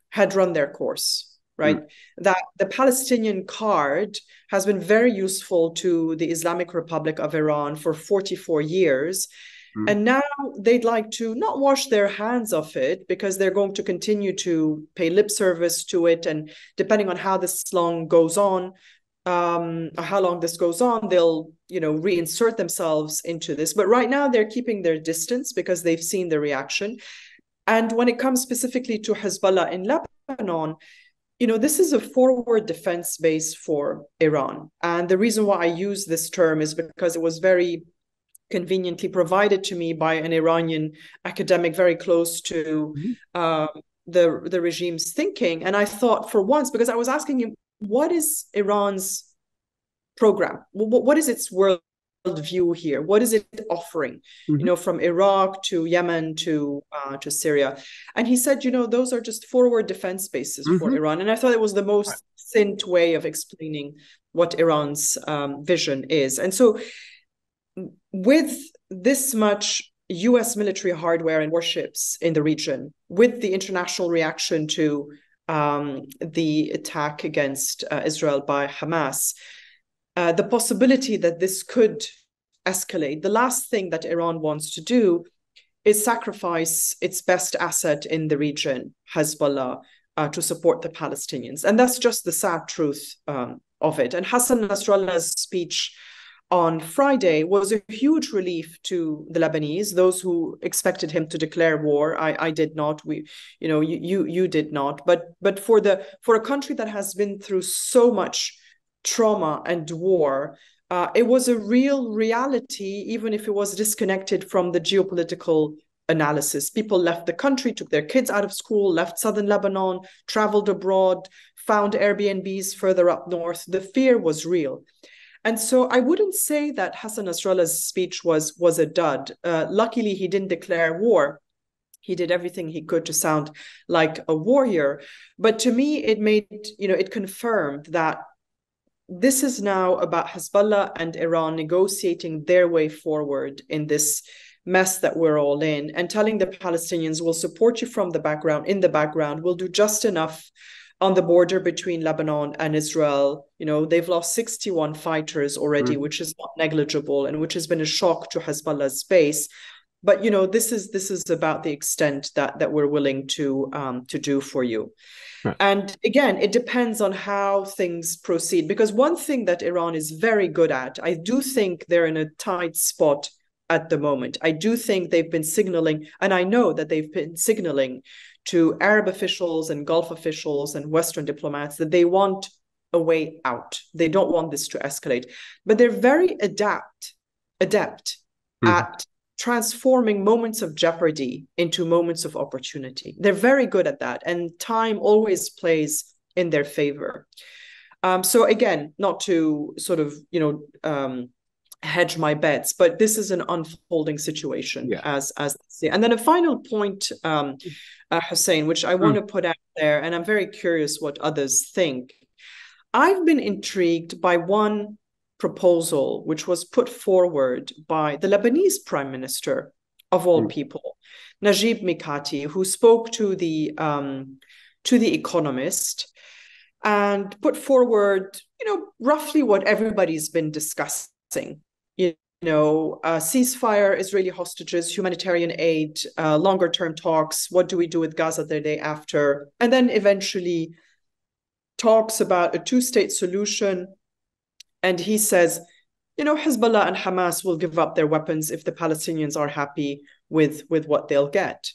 had run their course, right? That the Palestinian card has been very useful to the Islamic Republic of Iran for 44 years. And now they'd like to not wash their hands of it, because they're going to continue to pay lip service to it. And depending on how this goes on, how long this goes on, they'll reinsert themselves into this. But right now they're keeping their distance because they've seen the reaction. And when it comes specifically to Hezbollah in Lebanon, this is a forward defense base for Iran. And the reason why I use this term is because it was very conveniently provided to me by an Iranian academic very close to the regime's thinking. And I thought, for once, because I was asking him, what is Iran's program? What is its worldview here? What is it offering? From Iraq to Yemen to Syria. And he said, those are just forward defense bases for Iran. And I thought it was the most succinct way of explaining what Iran's vision is. And so, with this much US military hardware and warships in the region, with the international reaction to the attack against Israel by Hamas, the possibility that this could escalate, the last thing that Iran wants to do is sacrifice its best asset in the region, Hezbollah, to support the Palestinians. And that's just the sad truth of it. And Hassan Nasrallah's speech on Friday was a huge relief to the Lebanese, those who expected him to declare war. I did not. You did not. But for a country that has been through so much trauma and war, it was a real reality, even if it was disconnected from the geopolitical analysis. People left the country, took their kids out of school, left southern Lebanon, traveled abroad, found Airbnbs further up north. The fear was real. And so I wouldn't say that Hassan Nasrallah's speech was a dud. Luckily, he didn't declare war. He did everything he could to sound like a warrior. But to me, it confirmed that this is now about Hezbollah and Iran negotiating their way forward in this mess that we're all in, and telling the Palestinians, we'll support you from the background, we'll do just enough on the border between Lebanon and Israel. They've lost 61 fighters already, which is not negligible, and which has been a shock to Hezbollah's base. But this is about the extent that we're willing to do for you. Right. And again, it depends on how things proceed, because one thing that Iran is very good at, I do think they're in a tight spot at the moment. I do think they've been signaling, and I know that they've been signaling to Arab officials and Gulf officials and Western diplomats that they want a way out. They don't want this to escalate. But they're very adept at transforming moments of jeopardy into moments of opportunity. They're very good at that. And time always plays in their favor. So again, not to sort of, hedge my bets, but this is an unfolding situation as and then a final point, Hussein, which I want to put out there, and I'm very curious what others think. I've been intrigued by one proposal which was put forward by the Lebanese Prime Minister, of all people, Najib Mikati, who spoke to the Economist and put forward, roughly what everybody's been discussing. Ceasefire, Israeli hostages, humanitarian aid, longer-term talks, what do we do with Gaza the day after? And then eventually talks about a two-state solution. And he says, Hezbollah and Hamas will give up their weapons if the Palestinians are happy with what they'll get.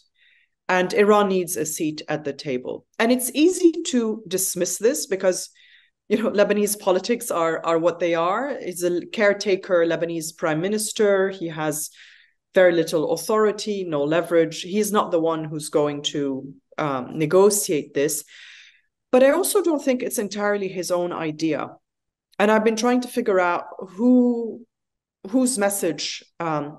And Iran needs a seat at the table. And it's easy to dismiss this because Lebanese politics are what they are. He's a caretaker Lebanese prime minister. He has very little authority, no leverage. He's not the one who's going to negotiate this. But I also don't think it's entirely his own idea. And I've been trying to figure out whose message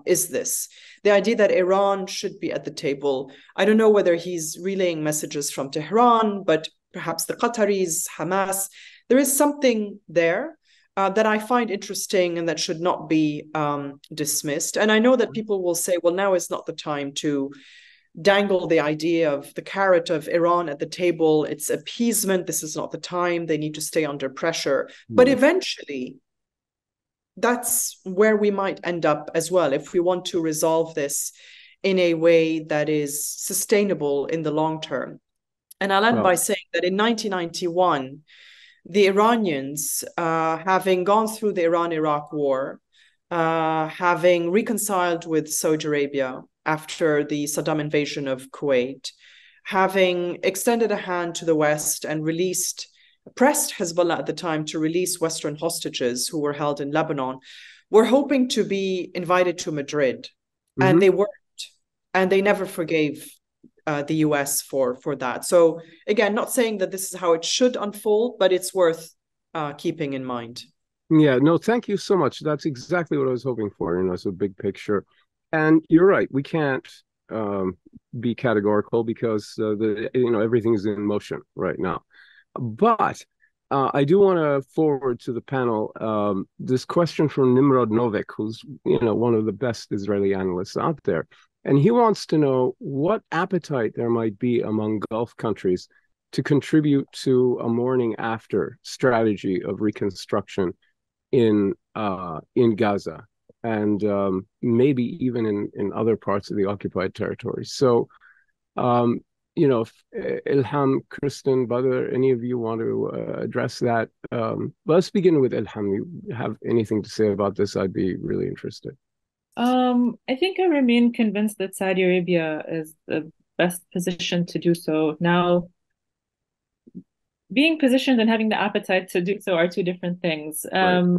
is this? The idea that Iran should be at the table. I don't know whether he's relaying messages from Tehran, but perhaps the Qataris, Hamas. There is something there that I find interesting and that should not be dismissed. And I know that people will say, well, now is not the time to dangle the idea of the carrot of Iran at the table. It's appeasement. This is not the time. They need to stay under pressure. But eventually, that's where we might end up as well if we want to resolve this in a way that is sustainable in the long term. And I'll end by saying that in 1991, the Iranians, having gone through the Iran-Iraq war, having reconciled with Saudi Arabia after the Saddam invasion of Kuwait, having extended a hand to the West and pressed Hezbollah at the time to release Western hostages who were held in Lebanon, were hoping to be invited to Madrid. And they weren't. And they never forgave the US for that. So again, not saying that this is how it should unfold, but it's worth keeping in mind. Yeah, no, thank you so much. That's exactly what I was hoping for, it's a big picture. And you're right, we can't be categorical because everything is in motion right now. But I do want to forward to the panel this question from Nimrod Novik, who's one of the best Israeli analysts out there. And he wants to know what appetite there might be among Gulf countries to contribute to a morning after strategy of reconstruction in Gaza and maybe even in other parts of the occupied territory. So, Ilham, Kristin, Badr, any of you want to address that? Let's begin with Ilham. You have anything to say about this? I'd be really interested. I think I remain convinced that Saudi Arabia is the best position to do so. Now, being positioned and having the appetite to do so are two different things. Right.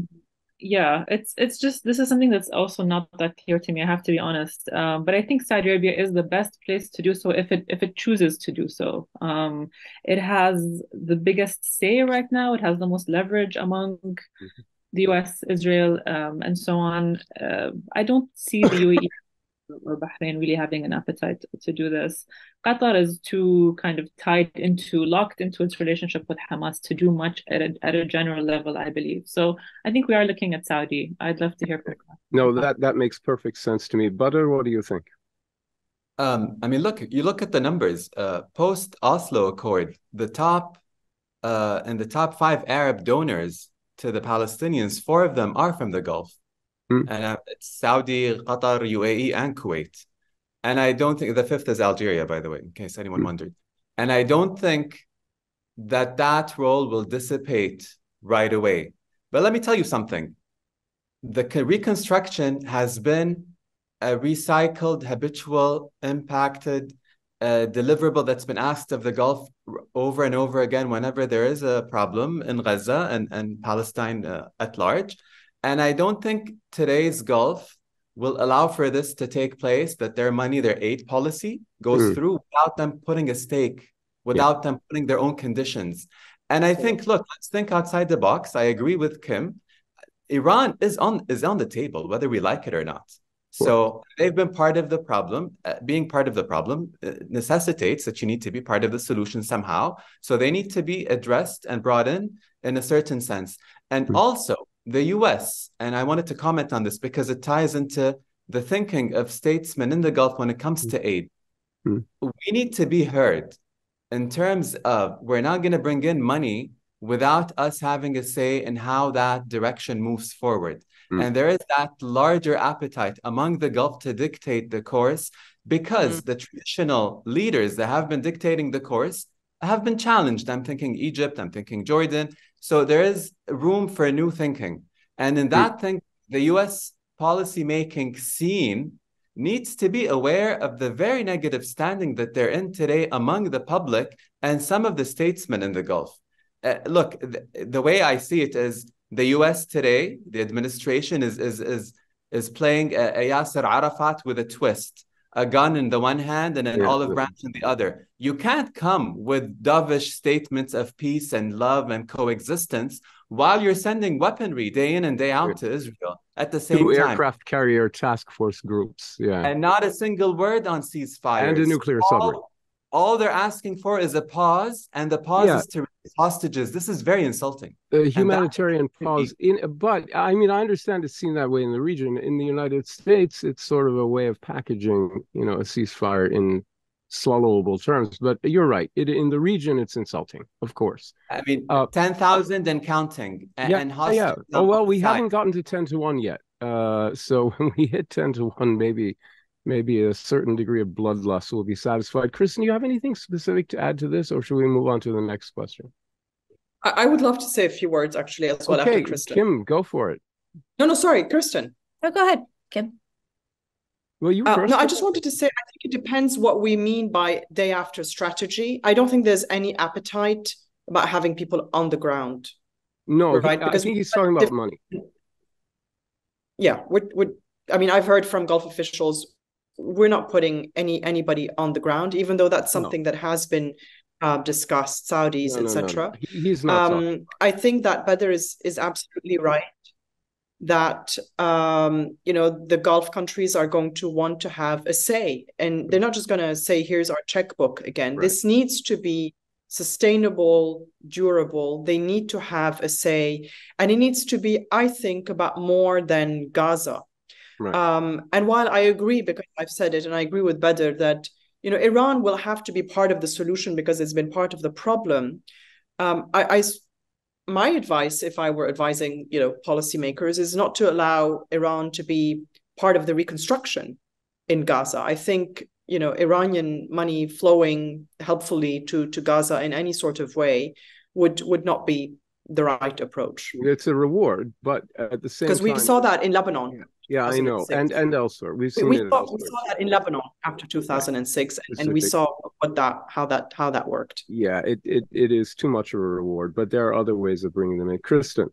Yeah, it's just, this is something that's also not that clear to me, I have to be honest. But I think Saudi Arabia is the best place to do so if it chooses to do so. It has the biggest say right now. It has the most leverage among the US, Israel, and so on. I don't see the UAE or Bahrain really having an appetite to do this. Qatar is too kind of locked into its relationship with Hamas to do much at a general level, I believe. So I think we are looking at Saudi. I'd love to hear from you. No, that makes perfect sense to me. Badr, what do you think? You look at the numbers. Post Oslo Accord, the top 5 Arab donors to the Palestinians, 4 of them are from the Gulf. And it's Saudi, Qatar, UAE, and Kuwait. And I don't think the 5th is Algeria, by the way, in case anyone wondered. And I don't think that role will dissipate right away. But let me tell you something. The reconstruction has been a recycled, habitual, impacted deliverable that's been asked of the Gulf over and over again whenever there is a problem in Gaza and Palestine at large. And I don't think today's Gulf will allow for this to take place, that their money, their aid policy goes through without them putting a stake, without them putting their own conditions. And I think, look, let's think outside the box. I agree with Kim. Iran is on the table, whether we like it or not. So they've been part of the problem. Being part of the problem necessitates that you need to be part of the solution somehow. So they need to be addressed and brought in a certain sense. And also, the US, and I wanted to comment on this because it ties into the thinking of statesmen in the Gulf when it comes to aid. We need to be heard in terms of we're not going to bring in money without us having a say in how that direction moves forward. And there is that larger appetite among the Gulf to dictate the course because the traditional leaders that have been dictating the course have been challenged. I'm thinking Egypt, I'm thinking Jordan. So there is room for new thinking. And in that thing, the US policymaking scene needs to be aware of the very negative standing that they're in today among the public and some of the statesmen in the Gulf. Look, the way I see it is the US today, the administration is is playing a Yasser Arafat with a twist, a gun in the one hand and an olive branch in the other. You can't come with dovish statements of peace and love and coexistence while you're sending weaponry day in and day out to Israel at the same Two time. aircraft carrier task force groups, And not a single word on ceasefires. And a nuclear submarine. All they're asking for is a pause, and the pause is to release hostages. This is very insulting. A humanitarian pause. But I mean, I understand it's seen that way in the region. In the United States, it's sort of a way of packaging, you know, a ceasefire in swallowable terms. But you're right. In the region, it's insulting, of course. I mean, 10,000 and counting. And hostages. Oh, well, we haven't gotten to 10 to 1 yet. So when we hit 10 to 1, maybe a certain degree of bloodlust will be satisfied. Kristin, do you have anything specific to add to this, or should we move on to the next question? I would love to say a few words, actually, as well, after Kristin. Kim, go for it. No, sorry, Kristin. Oh, go ahead, Kim. Well, you first. No, I just wanted to say, I think it depends what we mean by day after strategy. I don't think there's any appetite about having people on the ground. No, right? Because I think he's talking about money. Yeah, I mean, I've heard from Gulf officials, we're not putting anybody on the ground, even though that's something that has been discussed, Saudis, etc. No. He's not. I think that Badr is absolutely right that you know, the Gulf countries are going to want to have a say, and they're not just going to say, here's our checkbook again. Right. This needs to be sustainable, durable. They need to have a say, and it needs to be, I think, about more than Gaza. Right. And while I agree, because I've said it, and I agree with Badr, that, you know, Iran will have to be part of the solution because it's been part of the problem. My advice, if I were advising, you know, policymakers, is not to allow Iran to be part of the reconstruction in Gaza. I think, you know, Iranian money flowing helpfully to Gaza in any sort of way would not be the right approach. It's a reward, but at the same time, because we saw that in Lebanon. Yeah, I know, and elsewhere. We saw that in Lebanon after 2006, and we saw how that worked. Yeah, it is too much of a reward, but there are other ways of bringing them in. Kristin,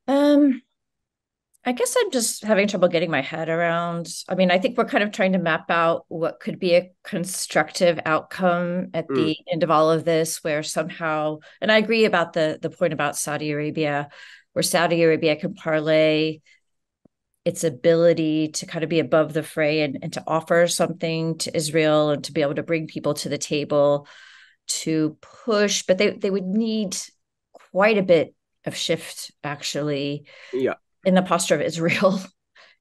I guess I'm just having trouble getting my head around. I mean, I think we're kind of trying to map out what could be a constructive outcome at the end of all of this, where somehow, and I agree about the point about Saudi Arabia, where Saudi Arabia can parlay its ability to kind of be above the fray and to offer something to Israel and to be able to bring people to the table to push, but they would need quite a bit of shift, actually. Yeah. In the posture of Israel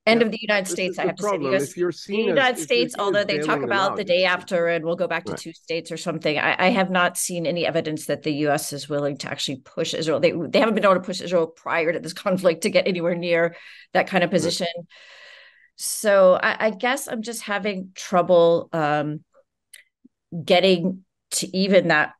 and of the United States, I have to say, because the United States, although they talk about the day after and we'll go back to 2 states or something, I have not seen any evidence that the U.S. is willing to actually push Israel. They haven't been able to push Israel prior to this conflict to get anywhere near that kind of position. Right. So I guess I'm just having trouble getting to even that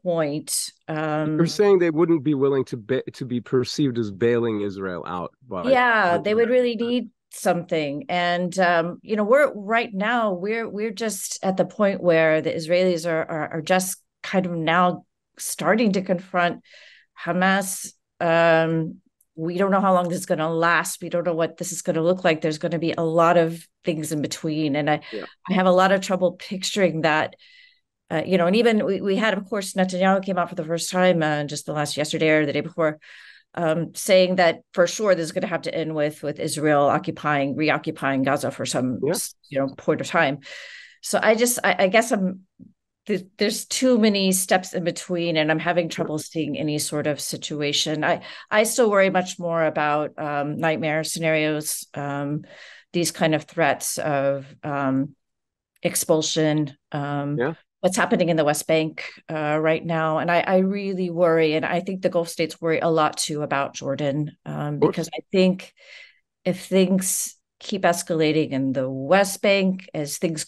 point. You're saying they wouldn't be willing to be perceived as bailing Israel out by they would really need something. And you know, we're just at the point where the Israelis are just kind of now starting to confront Hamas. We don't know how long this is going to last. We don't know what this is going to look like. There's going to be a lot of things in between, and I have a lot of trouble picturing that. You know, and even we had, of course, Netanyahu came out for the first time just yesterday or the day before, saying that for sure this is going to have to end with Israel reoccupying Gaza for some point of time. So I guess there's too many steps in between, and I'm having trouble seeing any sort of situation. I still worry much more about nightmare scenarios, these kind of threats of expulsion. What's happening in the West Bank right now. And I really worry, and I think the Gulf states worry a lot too about Jordan, because I think if things keep escalating in the West Bank, as things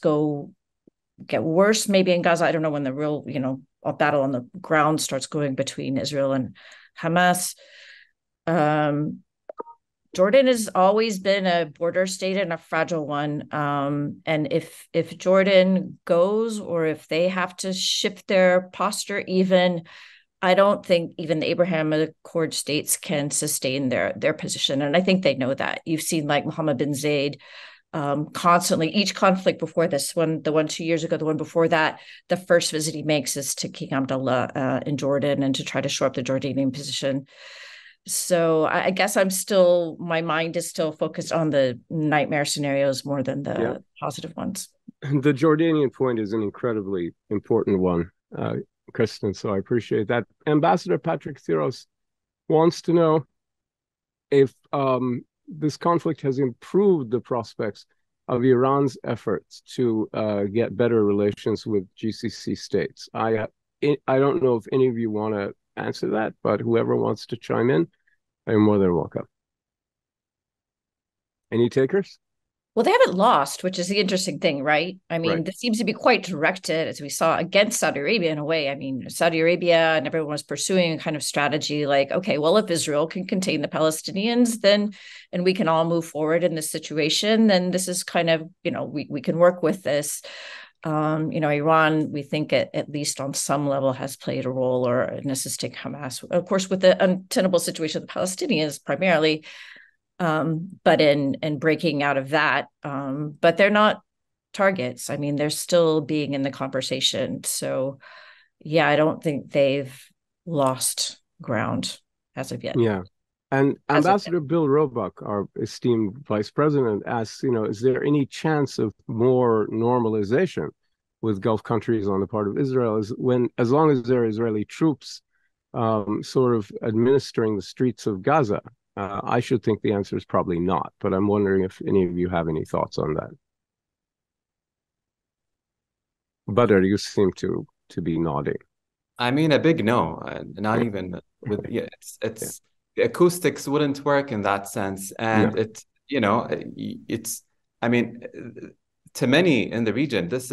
get worse, maybe in Gaza, I don't know when the real, a battle on the ground starts going between Israel and Hamas. Jordan has always been a border state and a fragile one. And if Jordan goes, or if they have to shift their posture even, I don't think even the Abraham Accord states can sustain their position. And I think they know that. You've seen like Mohammed bin Zayed constantly, each conflict before this one, the one 2 years ago, the one before that, the first visit he makes is to King Abdullah in Jordan and to try to shore up the Jordanian position. So I guess my mind is still focused on the nightmare scenarios more than the positive ones. The Jordanian point is an incredibly important one, Kristin, so I appreciate that. Ambassador Patrick Theros wants to know if this conflict has improved the prospects of Iran's efforts to get better relations with GCC states. I don't know if any of you want to answer that, but whoever wants to chime in, I'm more than welcome. Any takers? Well, they haven't lost, which is the interesting thing, right? I mean, This seems to be quite directed, as we saw, against Saudi Arabia in a way. I mean, Saudi Arabia and everyone was pursuing a kind of strategy like, okay, well, if Israel can contain the Palestinians, then, and we can all move forward in this situation, then this is kind of, we can work with this. Iran, we think at least on some level has played a role or in assisting Hamas, of course, with the untenable situation of the Palestinians primarily. But in breaking out of that, but they're not targets. I mean, they're still being in the conversation. So, yeah, I don't think they've lost ground as of yet. Yeah. And Ambassador Bill Roebuck, our esteemed vice president, asks, is there any chance of more normalization with Gulf countries on the part of Israel as long as there are Israeli troops sort of administering the streets of Gaza? I should think the answer is probably not, but I'm wondering if any of you have any thoughts on that. Badr, you seem to be nodding. I mean, a big no. Not even with it's the acoustics wouldn't work in that sense, and it's. I mean, to many in the region, this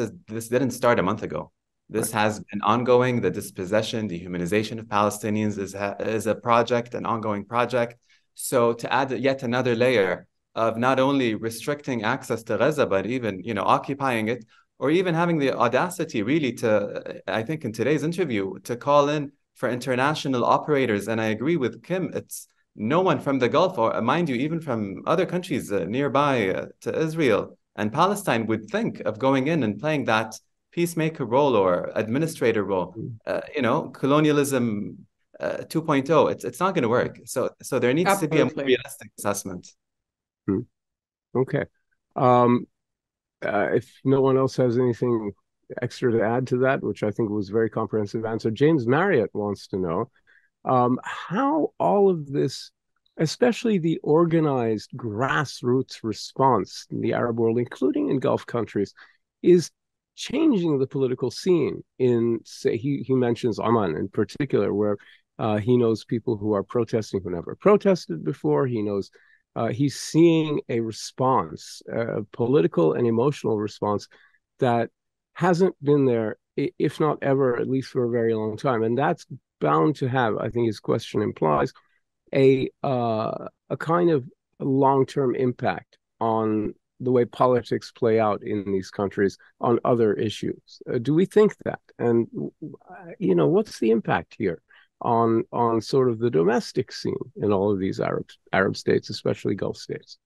didn't start a month ago. This has been ongoing. The dispossession, dehumanization of Palestinians is a project, an ongoing project. So to add yet another layer of not only restricting access to Gaza, but even, occupying it, or even having the audacity really to, I think in today's interview, to call in for international operators. And I agree with Kim, it's no one from the Gulf, or mind you, even from other countries nearby to Israel and Palestine would think of going in and playing that peacemaker role or administrator role. Colonialism 2.0, it's not going to work. So there needs to be a more realistic assessment. Okay. If no one else has anything extra to add to that, which I think was a very comprehensive answer, James Marriott wants to know how all of this, especially the organized grassroots response in the Arab world, including in Gulf countries, is changing the political scene in, say, he mentions Oman in particular, where he knows people who are protesting who never protested before. He knows he's seeing a response, a political and emotional response that hasn't been there, if not ever, at least for a very long time. And that's bound to have, I think his question implies, a kind of long-term impact on the way politics play out in these countries on other issues. Do we think that? And, what's the impact here on sort of the domestic scene in all of these Arab states, especially Gulf states?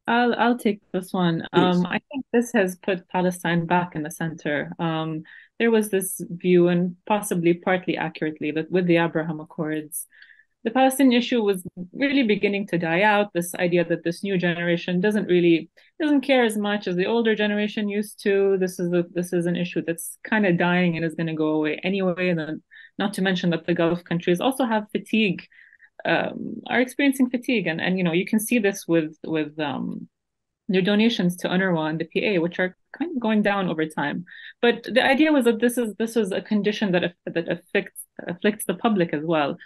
I'll take this one. I think this has put Palestine back in the center. There was this view, and possibly partly accurately, that with the Abraham Accords, the Palestinian issue was really beginning to die out. This idea that this new generation doesn't care as much as the older generation used to. This is an issue that's kind of dying and is going to go away anyway. And then, not to mention that the Gulf countries also have fatigue, are experiencing fatigue, and you can see this with their donations to UNRWA and the PA, which are kind of going down over time. But the idea was that this was a condition that afflicts the public as well.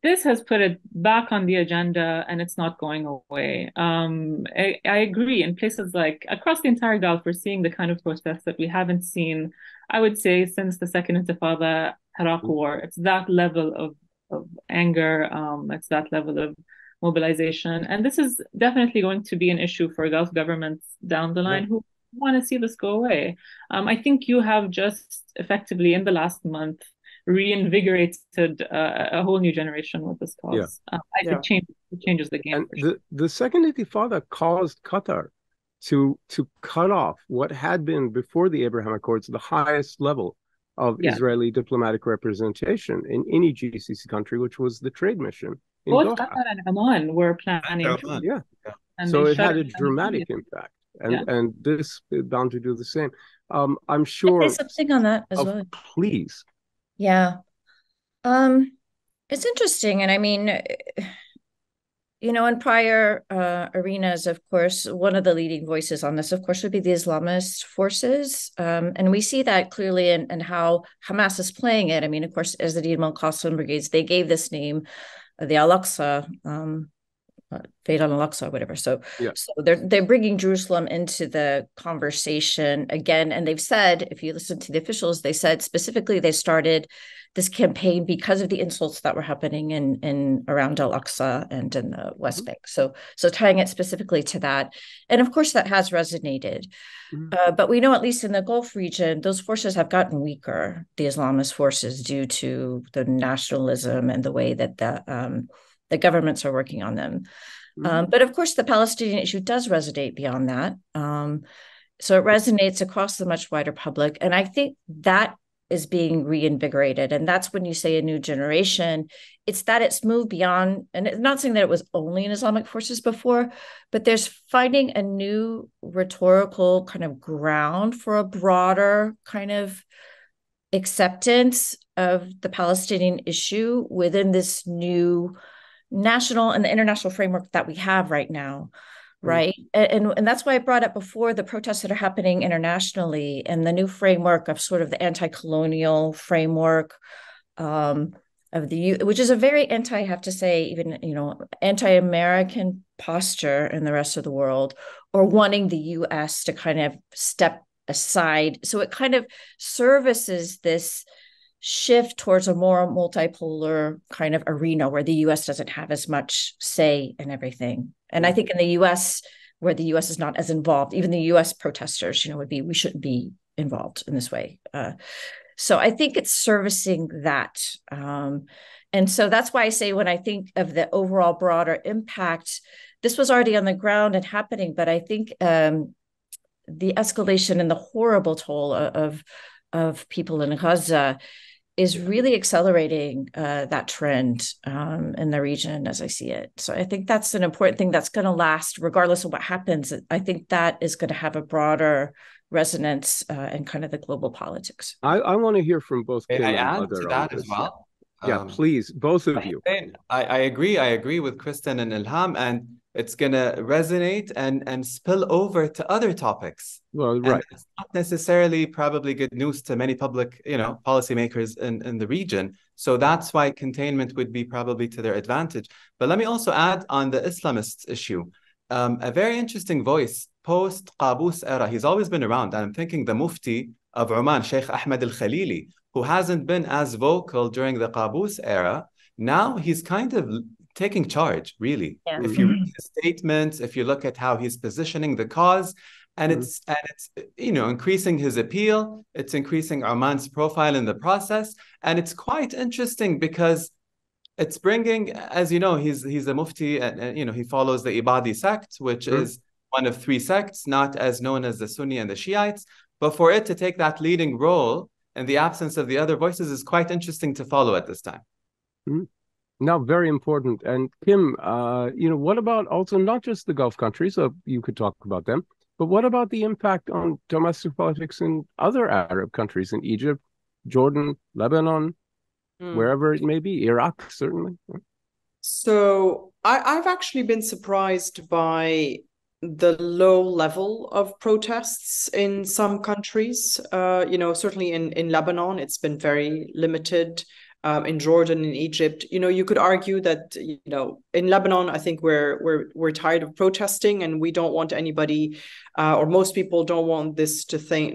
This has put it back on the agenda, and it's not going away. I agree. In places like across the entire Gulf, we're seeing the kind of protests that we haven't seen, I would say, since the Second Intifada, Iraq War. It's that level of anger. It's that level of mobilization. And this is definitely going to be an issue for Gulf governments down the line who want to see this go away. I think you have just effectively in the last month reinvigorated a whole new generation with this cause. It changes the game. And the Second Intifada caused Qatar to cut off what had been before the Abraham Accords the highest level of Israeli diplomatic representation in any GCC country, which was the trade mission in Both Doha. Qatar and Oman were planning. And so it had a dramatic impact, and this is bound to do the same. I'm sure. Say something on that as well. Please. Yeah. It's interesting, and I mean, in prior arenas, of course, one of the leading voices on this, of course, would be the Islamist forces. And we see that clearly in how Hamas is playing it. I mean, of course, as the Al-Qassam brigades, they gave this name, the Al-Aqsa, Fate on Al-Aqsa, whatever. So they're bringing Jerusalem into the conversation again. And they've said, if you listen to the officials, they said specifically they started this campaign because of the insults that were happening in around Al-Aqsa and in the West Bank. So tying it specifically to that. And of course, that has resonated. But we know, at least in the Gulf region, those forces have gotten weaker, the Islamist forces, due to the nationalism and the way that the governments are working on them. But of course, the Palestinian issue does resonate beyond that. So it resonates across the much wider public. And I think that is being reinvigorated. And that's when you say a new generation, it's that it's moved beyond, and it's not saying that it was only in Islamic forces before, but there's finding a new rhetorical kind of ground for a broader kind of acceptance of the Palestinian issue within this new national and the international framework that we have right now, right? And that's why I brought up before the protests that are happening internationally and the new framework of sort of the anti-colonial framework of the which is a very I have to say, even, anti-American posture in the rest of the world, or wanting the US to kind of step aside. So it kind of services this shift towards a more multipolar kind of arena where the US doesn't have as much say in everything. And I think in the US, where the US is not as involved, even the US protesters, we shouldn't be involved in this way. So I think it's servicing that. And so that's why I say, when I think of the overall broader impact, this was already on the ground and happening, but I think the escalation and the horrible toll of people in Gaza is really accelerating that trend in the region as I see it. So I think that's an important thing that's going to last regardless of what happens. I think that is going to have a broader resonance in kind of the global politics. I want to hear from both Kim I and add Mother to that as well. Yeah, please, both of you. I agree with Kristin and Elham, and it's going to resonate and spill over to other topics. Well, right. And it's not necessarily probably good news to many public, policymakers in the region. So that's why containment would be probably to their advantage. But let me also add on the Islamist issue. A very interesting voice post-Qaboos era. He's always been around. And I'm thinking the Mufti of Oman, Sheikh Ahmed Al-Khalili, who hasn't been as vocal during the Qaboos era. Now he's kind of taking charge, really. Yeah. If you read his statements, if you look at how he's positioning the cause, and it's increasing his appeal, it's increasing Oman's profile in the process, and it's quite interesting because it's bringing, as you know, he's a mufti, and he follows the Ibadi sect, which is one of three sects, not as known as the Sunni and the Shiites. But for it to take that leading role in the absence of the other voices is quite interesting to follow at this time. Now, very important. And Kim, what about also not just the Gulf countries, so you could talk about them, but what about the impact on domestic politics in other Arab countries, in Egypt, Jordan, Lebanon, wherever it may be, Iraq, certainly? So I've actually been surprised by the low level of protests in some countries. Certainly in Lebanon, it's been very limited. In Jordan, in Egypt, you could argue that, in Lebanon, I think we're tired of protesting, and we don't want anybody, or most people don't want this to think.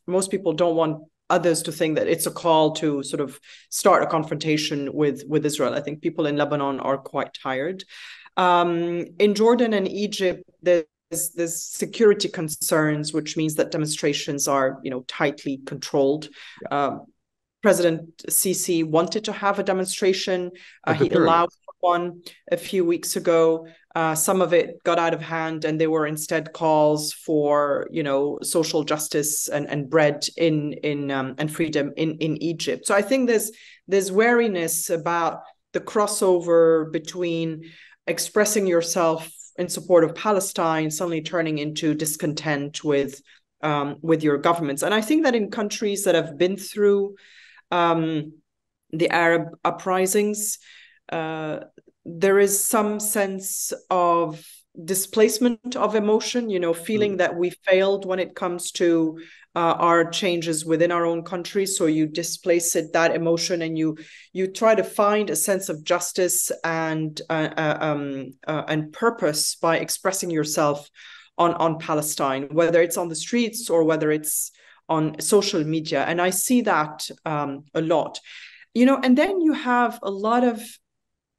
Most people don't want others to think that it's a call to sort of start a confrontation with Israel. I think people in Lebanon are quite tired. In Jordan and Egypt, there's security concerns, which means that demonstrations are, tightly controlled. President Sisi wanted to have a demonstration. He allowed one a few weeks ago. Some of it got out of hand, and there were instead calls for, social justice and bread and freedom in Egypt. So I think there's wariness about the crossover between expressing yourself in support of Palestine suddenly turning into discontent with your governments. And I think that in countries that have been through the Arab uprisings, there is some sense of displacement of emotion, feeling that we failed when it comes to our changes within our own country. So you displace that emotion, and you try to find a sense of justice and purpose by expressing yourself on Palestine, whether it's on the streets or whether it's on social media. And I see that a lot, and then you have a lot of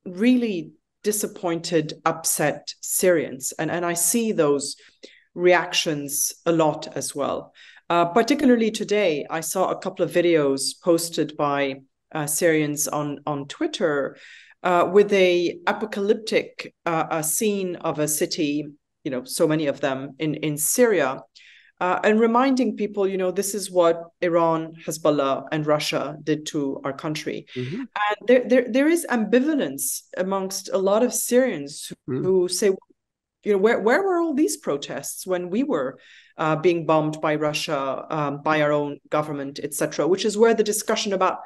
really disappointed, upset Syrians. And I see those reactions a lot as well. Particularly today, I saw a couple of videos posted by Syrians on Twitter with a apocalyptic scene of a city, so many of them in Syria, and reminding people, this is what Iran, Hezbollah, and Russia did to our country. Mm-hmm. And there is ambivalence amongst a lot of Syrians who say, where were all these protests when we were being bombed by Russia, by our own government, etc., which is where the discussion about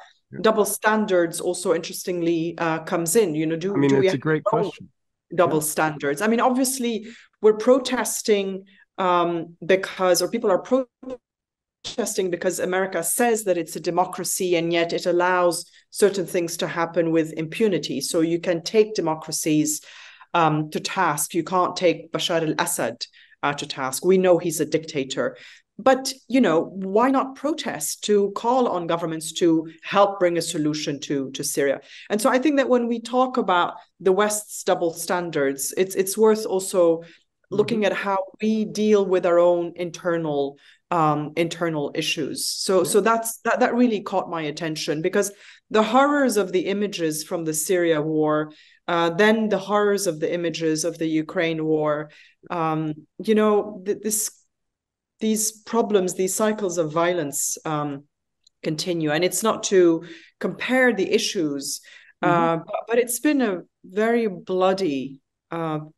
double standards also interestingly comes in. Do we it's a great question. Double standards. I mean, obviously, we're protesting people are protesting because America says that it's a democracy, and yet it allows certain things to happen with impunity. So you can take democracies to task. You can't take Bashar al-Assad to task. We know he's a dictator. But, why not protest to call on governments to help bring a solution to Syria? And so I think that when we talk about the West's double standards, it's worth also looking at how we deal with our own internal issues. So that really caught my attention, because the horrors of the images from the Syria war, then the horrors of the images of the Ukraine war, these problems, these cycles of violence continue. And it's not to compare the issues, but it's been a very bloody,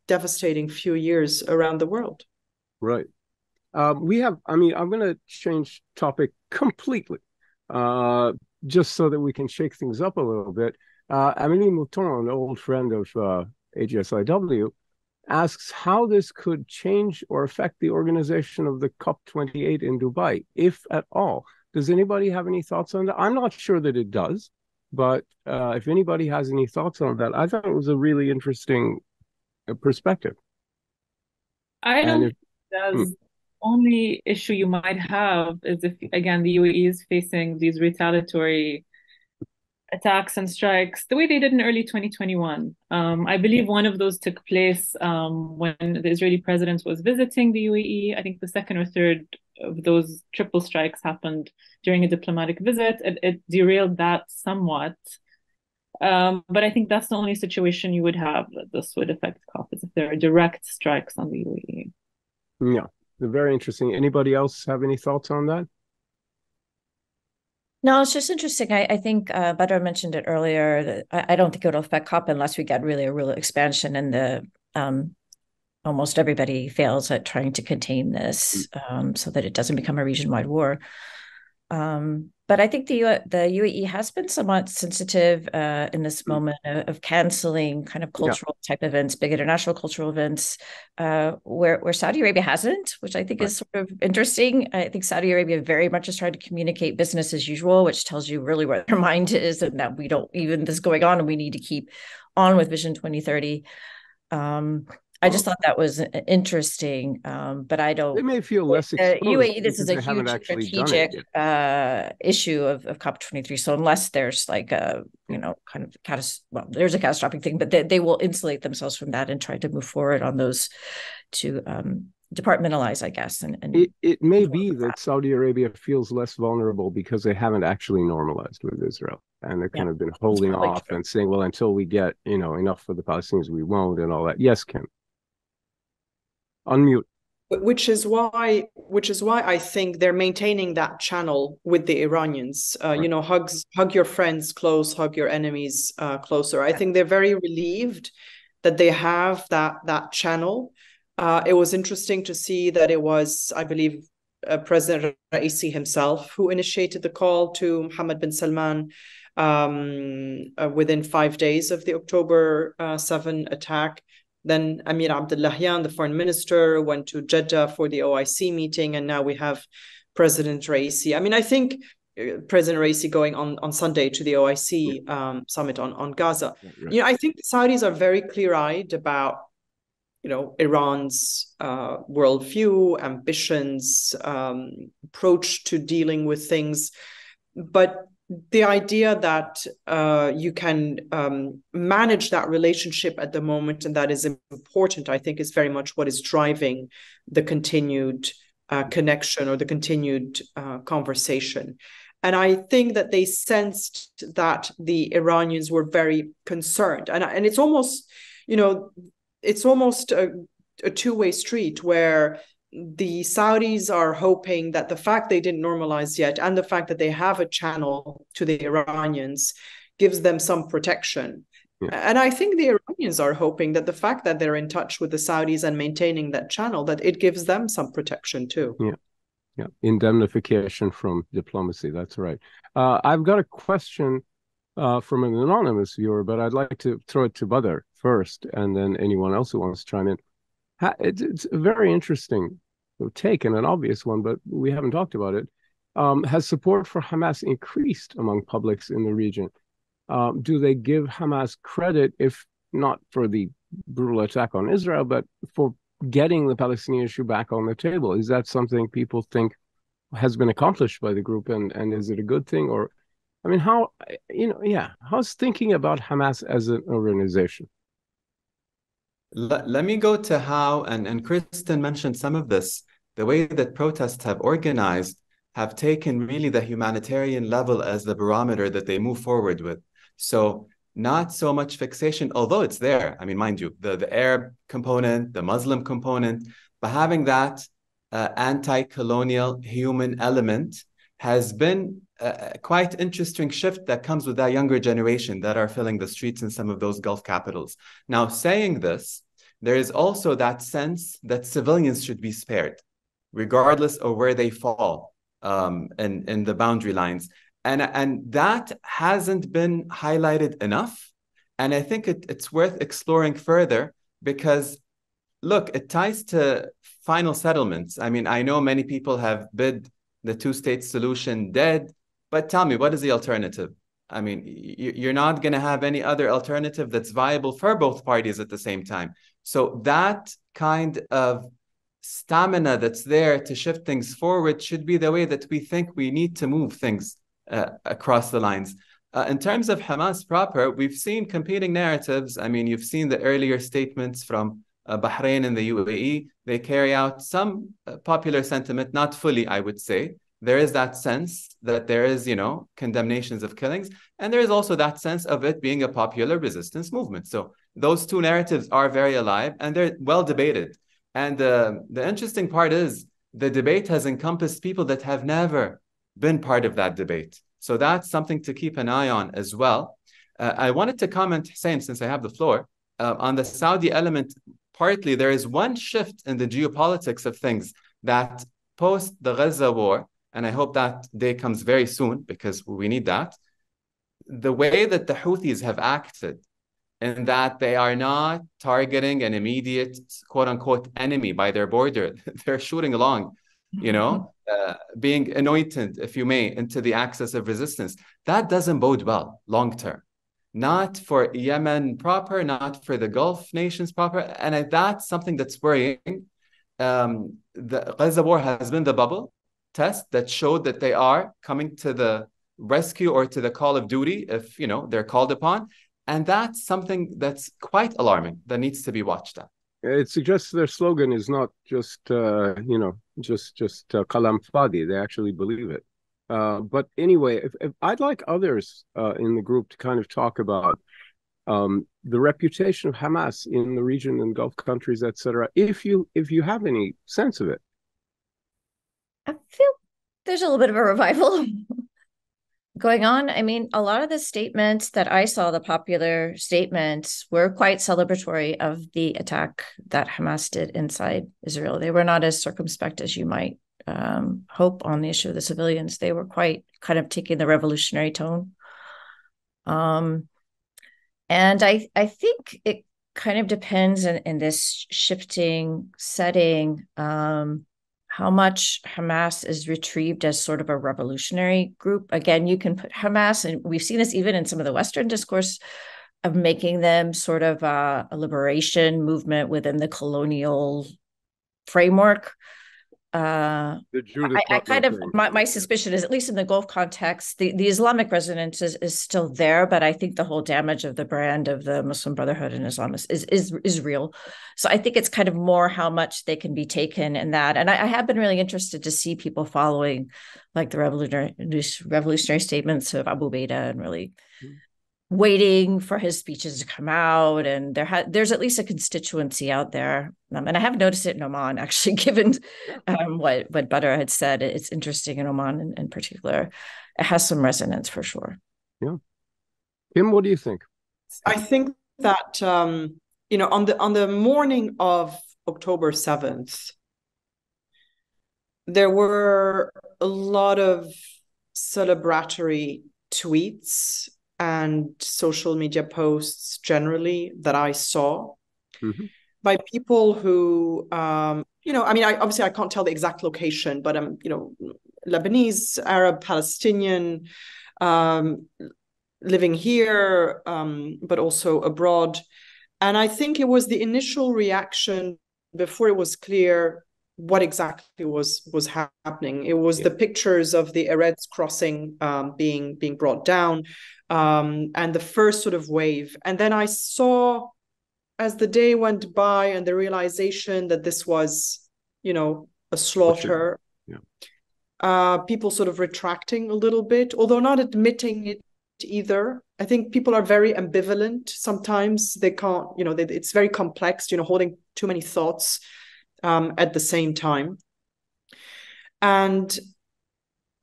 devastating few years around the world. Right. I'm going to change topic completely, just so that we can shake things up a little bit. Amélie Mouton, an old friend of AGSIW, asks how this could change or affect the organization of the COP28 in Dubai, if at all. Does anybody have any thoughts on that? I'm not sure that it does, but if anybody has any thoughts on that, I thought it was a really interesting perspective. I don't think it does. Only issue you might have is if, again, the UAE is facing these retaliatory attacks and strikes the way they did in early 2021. I believe one of those took place when the Israeli president was visiting the UAE. I think the second or third of those triple strikes happened during a diplomatic visit. It derailed that somewhat. But I think that's the only situation you would have that this would affect COP, is if there are direct strikes on the UAE. Yeah, very interesting. Anybody else have any thoughts on that? No, it's just interesting. I think Badr mentioned it earlier. That I don't think it'll affect COP unless we get really a real expansion, and the almost everybody fails at trying to contain this so that it doesn't become a region-wide war. But I think the UAE has been somewhat sensitive in this moment of canceling kind of cultural type events, big international cultural events, where Saudi Arabia hasn't, which I think is sort of interesting. I think Saudi Arabia very much is trying to communicate business as usual, which tells you really where their mind is, and that we don't even this is going on, and we need to keep on with Vision 2030. I just thought that was interesting, but I don't. They may feel less exposed. UAE, this is a huge strategic issue of COP23. So unless there's like a, kind of there's a catastrophic thing, but they will insulate themselves from that and try to move forward on those two departmentalize, I guess. And it may be that Saudi Arabia feels less vulnerable because they haven't actually normalized with Israel, and they're kind of been holding off and saying, well, until we get enough for the Palestinians, we won't, and all that. Yes, Kim. Unmute. Which is why I think they're maintaining that channel with the Iranians. Right. Hug your friends close, hug your enemies closer. I think they're very relieved that they have that channel. It was interesting to see that it was, I believe, President Raisi himself who initiated the call to Mohammed bin Salman within 5 days of the October 7 attack. Then Amir Abdullahian, the foreign minister, went to Jeddah for the OIC meeting, and now we have President Raisi. I mean, I think President Raisi going on Sunday to the OIC summit on Gaza. Right. I think the Saudis are very clear-eyed about Iran's worldview, ambitions, approach to dealing with things. But the idea that you can manage that relationship at the moment, and that is important, I think, is very much what is driving the continued connection or the continued conversation. And I think that they sensed that the Iranians were very concerned. And it's almost, it's almost a two-way street where the Saudis are hoping that the fact they didn't normalize yet and the fact that they have a channel to the Iranians gives them some protection. Yeah. And I think the Iranians are hoping that the fact that they're in touch with the Saudis and maintaining that channel, that it gives them some protection too. Yeah. Indemnification from diplomacy. That's right. I've got a question from an anonymous viewer, but I'd like to throw it to Badr first, and then anyone else who wants to chime in. It's a very interesting take and an obvious one, but we haven't talked about it. Has support for Hamas increased among publics in the region? Do they give Hamas credit, if not for the brutal attack on Israel, but for getting the Palestinian issue back on the table? Is that something people think has been accomplished by the group, and is it a good thing? Or, I mean, how's thinking about Hamas as an organization? Let me go to how, and Kristin mentioned some of this, the way that protests have organized have taken really the humanitarian level as the barometer that they move forward with. So not so much fixation, although it's there. I mean, mind you, the Arab component, the Muslim component, but having that anti-colonial human element has been a quite interesting shift that comes with that younger generation that are filling the streets in some of those Gulf capitals. Now, saying this, there is also that sense that civilians should be spared, regardless of where they fall in the boundary lines. And that hasn't been highlighted enough. And I think it's worth exploring further because, look, it ties to final settlements. I mean, I know many people have bid the two-state solution dead, but tell me, what is the alternative? I mean, you're not going to have any other alternative that's viable for both parties at the same time. So that kind of stamina that's there to shift things forward should be the way that we think we need to move things across the lines. In terms of Hamas proper, we've seen competing narratives. I mean, you've seen the earlier statements from Bahrain and the UAE. They carry out some popular sentiment, not fully, I would say. There is that sense that there is, condemnations of killings. And there is also that sense of it being a popular resistance movement. So those two narratives are very alive and they're well debated. And the interesting part is the debate has encompassed people that have never been part of that debate. So that's something to keep an eye on as well. I wanted to comment, Hussein, since I have the floor, on the Saudi element. Partly, there is one shift in the geopolitics of things that post the Gaza war, and I hope that day comes very soon because we need that. The way that the Houthis have acted in that they are not targeting an immediate quote-unquote enemy by their border. They're shooting along, being anointed, if you may, into the axis of resistance. That doesn't bode well long-term. Not for Yemen proper, not for the Gulf nations proper. And that's something that's worrying. The Gaza war has been the bubble test that showed that they are coming to the rescue or to the call of duty if, they're called upon. And that's something that's quite alarming that needs to be watched at. It suggests their slogan is not just kalam fadi. They actually believe it. But anyway, if I'd like others in the group to kind of talk about the reputation of Hamas in the region and Gulf countries, etc. If you have any sense of it. I feel there's a little bit of a revival going on. I mean, a lot of the statements that I saw, the popular statements, were quite celebratory of the attack that Hamas did inside Israel. They were not as circumspect as you might hope on the issue of the civilians. They were quite kind of taking the revolutionary tone. And I think it kind of depends in this shifting setting, how much Hamas is retrieved as sort of a revolutionary group. Again, you can put Hamas, and we've seen this even in some of the Western discourse, of making them sort of a liberation movement within the colonial framework. I kind of, my suspicion is, at least in the Gulf context, the Islamic resonance is still there, but I think the whole damage of the brand of the Muslim Brotherhood and Islamists is real. So I think it's kind of more how much they can be taken in that. And I have been really interested to see people following like the revolutionary statements of Abu Baida and really waiting for his speeches to come out, and there's at least a constituency out there, and I have noticed it in Oman actually, given what Badr had said. It's interesting in Oman in particular. It has some resonance for sure. Yeah. Kim, what do you think? I think that on the morning of October 7th, there were a lot of celebratory tweets and social media posts generally that I saw by people who, I can't tell the exact location, but Lebanese, Arab, Palestinian, living here, but also abroad. And I think it was the initial reaction before it was clear what exactly was happening. It was the pictures of the Erez crossing being brought down, and the first sort of wave. And then I saw, as the day went by, and the realization that this was, a slaughter, people sort of retracting a little bit, although not admitting it either. I think people are very ambivalent. Sometimes they can't, it's very complex, holding too many thoughts at the same time. And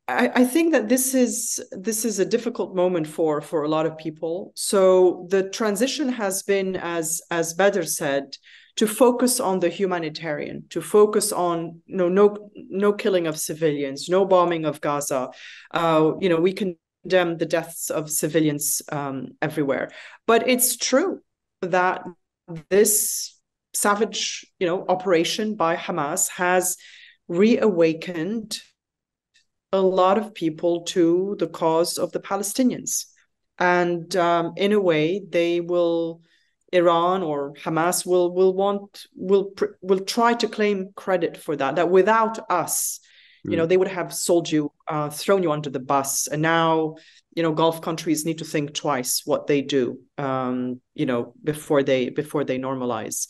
I think that this is a difficult moment for a lot of people. So the transition has been, as Badr said, to focus on the humanitarian, to focus on no killing of civilians, no bombing of Gaza. We condemn the deaths of civilians everywhere. But it's true that this savage, operation by Hamas has reawakened a lot of people to the cause of the Palestinians. And in a way, Iran or Hamas will try to claim credit for that without us, they would have sold you, thrown you under the bus. And now, Gulf countries need to think twice what they do, before they normalize.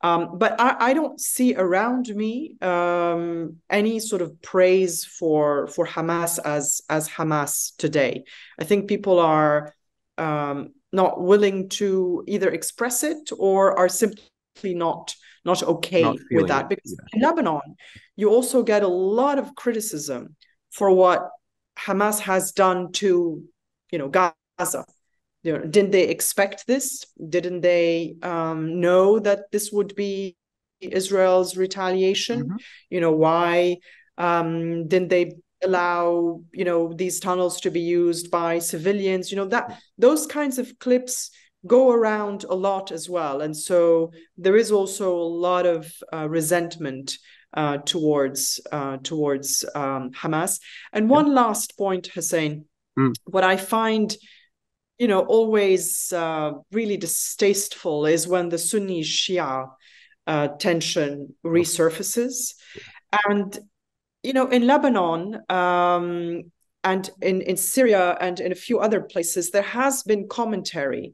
But I don't see around me any sort of praise for Hamas as Hamas today. I think people are not willing to either express it or are simply not okay with that. Because in Lebanon, you also get a lot of criticism for what Hamas has done to, Gaza. Didn't they expect this? Didn't they know that this would be Israel's retaliation? Why didn't they allow, these tunnels to be used by civilians? Those kinds of clips go around a lot as well. And so there is also a lot of resentment towards Hamas. And one last point, Hussein, what I find always really distasteful is when the Sunni Shia tension resurfaces. And, in Lebanon and in Syria and in a few other places, there has been commentary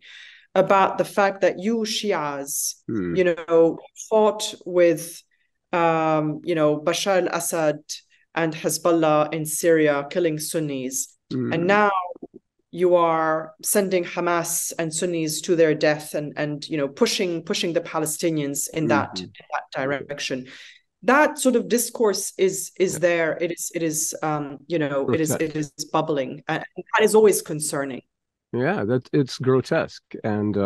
about the fact that you Shias, you know, fought with, you know, Bashar al-Assad and Hezbollah in Syria, killing Sunnis. And now you are sending Hamas and Sunnis to their death and you know, pushing the Palestinians in that direction. That sort of discourse is there. It is you know, it is bubbling, and that is always concerning. Yeah, it's grotesque, and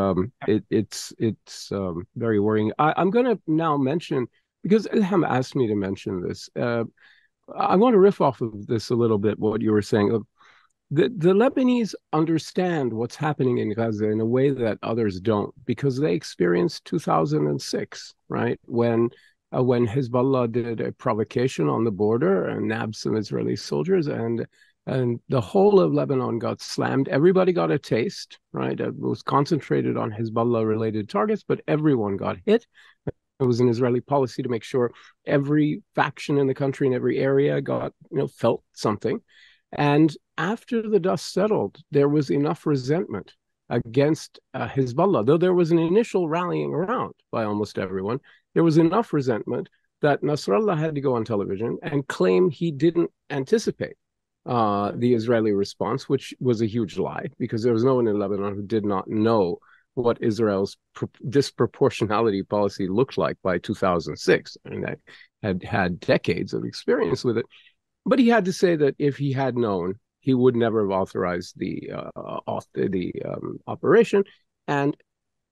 it's very worrying. I'm going to now mention, because Elham asked me to mention this. I want to riff off of this a little bit. What you were saying, the Lebanese understand what's happening in Gaza in a way that others don't, because they experienced 2006, right, when Hezbollah did a provocation on the border and nabbed some Israeli soldiers, and the whole of Lebanon got slammed. Everybody got a taste, right? It was concentrated on Hezbollah-related targets, but everyone got hit. It was an Israeli policy to make sure every faction in the country in every area got, you know, felt something. And after the dust settled, there was enough resentment against Hezbollah, though there was an initial rallying around by almost everyone. There was enough resentment that Nasrallah had to go on television and claim he didn't anticipate the Israeli response, which was a huge lie, because there was no one in Lebanon who did not know what Israel's disproportionality policy looked like by 2006. I mean, that had decades of experience with it. But he had to say that if he had known, he would never have authorized the operation. And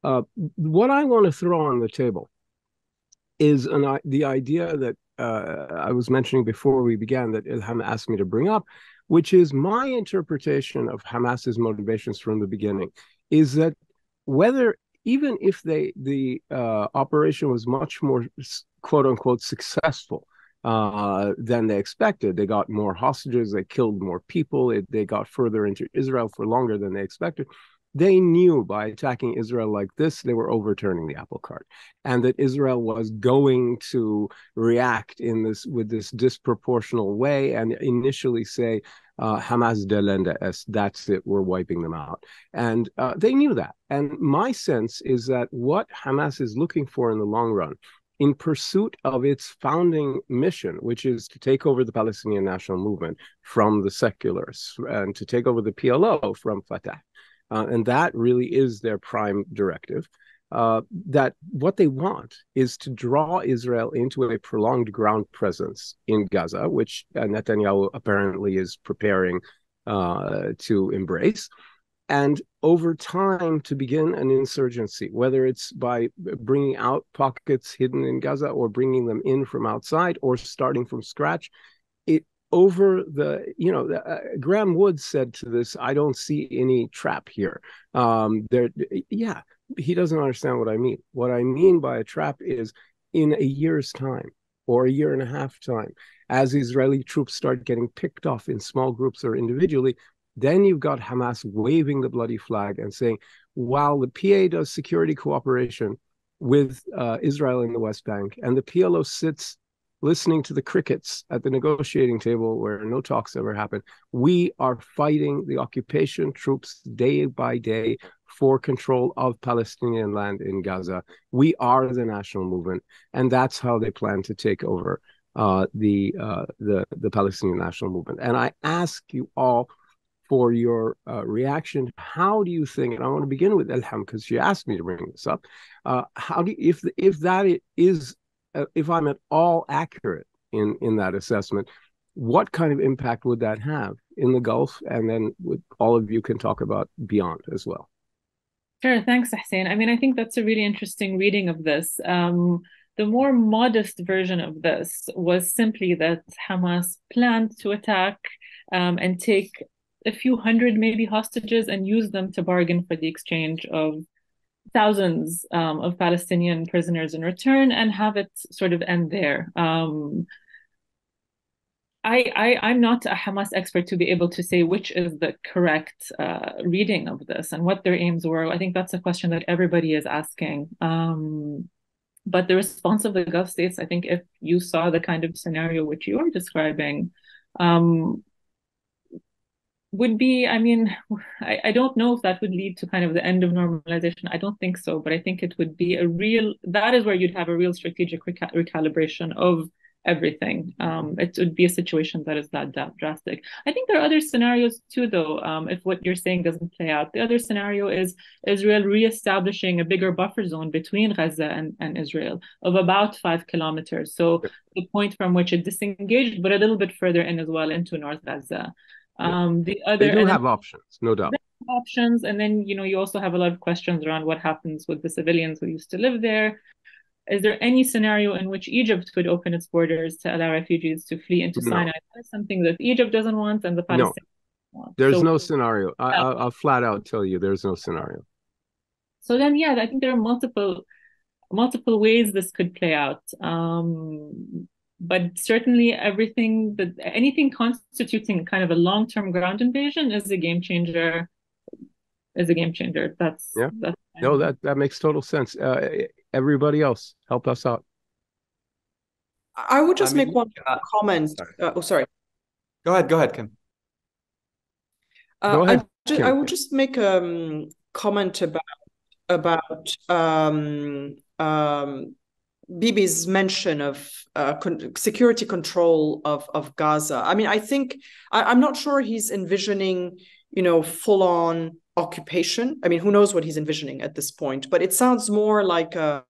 what I want to throw on the table is the idea that I was mentioning before we began, that Elham asked me to bring up, which is my interpretation of Hamas's motivations from the beginning, is that whether, even if the operation was much more quote unquote successful than they expected, they got more hostages, they killed more people, they got further into Israel for longer than they expected. They knew by attacking Israel like this, they were overturning the apple cart, and that Israel was going to react with this disproportional way and initially say, Hamas delenda es, that's it, we're wiping them out. And they knew that. And my sense is that what Hamas is looking for in the long run, in pursuit of its founding mission, which is to take over the Palestinian National Movement from the secularists and to take over the PLO from Fatah, and that really is their prime directive, that what they want is to draw Israel into a prolonged ground presence in Gaza, which Netanyahu apparently is preparing to embrace, and over time to begin an insurgency, whether it's by bringing out pockets hidden in Gaza or bringing them in from outside or starting from scratch. Graham Woods said to this, I don't see any trap here. He doesn't understand what I mean. What I mean by a trap is, in a year's time or a year and a half time, as Israeli troops start getting picked off in small groups or individually, then you've got Hamas waving the bloody flag and saying, while the PA does security cooperation with Israel in the West Bank, and the PLO sits listening to the crickets at the negotiating table where no talks ever happen, we are fighting the occupation troops day by day for control of Palestinian land in Gaza. We are the national movement, and that's how they plan to take over the Palestinian national movement. And I ask you all for your reaction. How do you think, and I want to begin with Elham because she asked me to bring this up, how do you, if I'm at all accurate in that assessment, what kind of impact would that have in the Gulf? And then all of you can talk about beyond as well. Sure, thanks, Hussein. I mean, I think that's a really interesting reading of this. The more modest version of this was simply that Hamas planned to attack and take a few hundred maybe hostages and use them to bargain for the exchange of thousands of Palestinian prisoners in return, and have it sort of end there. I'm not a Hamas expert to be able to say which is the correct reading of this and what their aims were. I think that's a question that everybody is asking. But the response of the Gulf states, I think if you saw the kind of scenario which you are describing, would be, I mean, I don't know if that would lead to kind of the end of normalization. I don't think so, but I think it would be that is where you'd have a real strategic recalibration of everything. It would be a situation that is that drastic. I think there are other scenarios too, though, if what you're saying doesn't play out. The other scenario is Israel reestablishing a bigger buffer zone between Gaza and Israel of about 5 kilometers. So the point from which it disengaged, but a little bit further in as well into North Gaza. The other, they do have options, no doubt. Options, and then you also have a lot of questions around what happens with the civilians who used to live there. Is there any scenario in which Egypt could open its borders to allow refugees to flee into Sinai? That is something that Egypt doesn't want and the Palestinians want. There's no scenario. I'll flat out tell you there's no scenario. So then, yeah, I think there are multiple ways this could play out. But certainly anything constituting kind of a long-term ground invasion is a game changer. That's no, that makes total sense. Everybody else, help us out. I would just make one comment. Sorry. Go ahead, Kim. Go ahead. I would just make a comment about Bibi's mention of security control of Gaza. I mean, I think I'm not sure he's envisioning, full-on occupation. I mean, who knows what he's envisioning at this point? But it sounds more like a,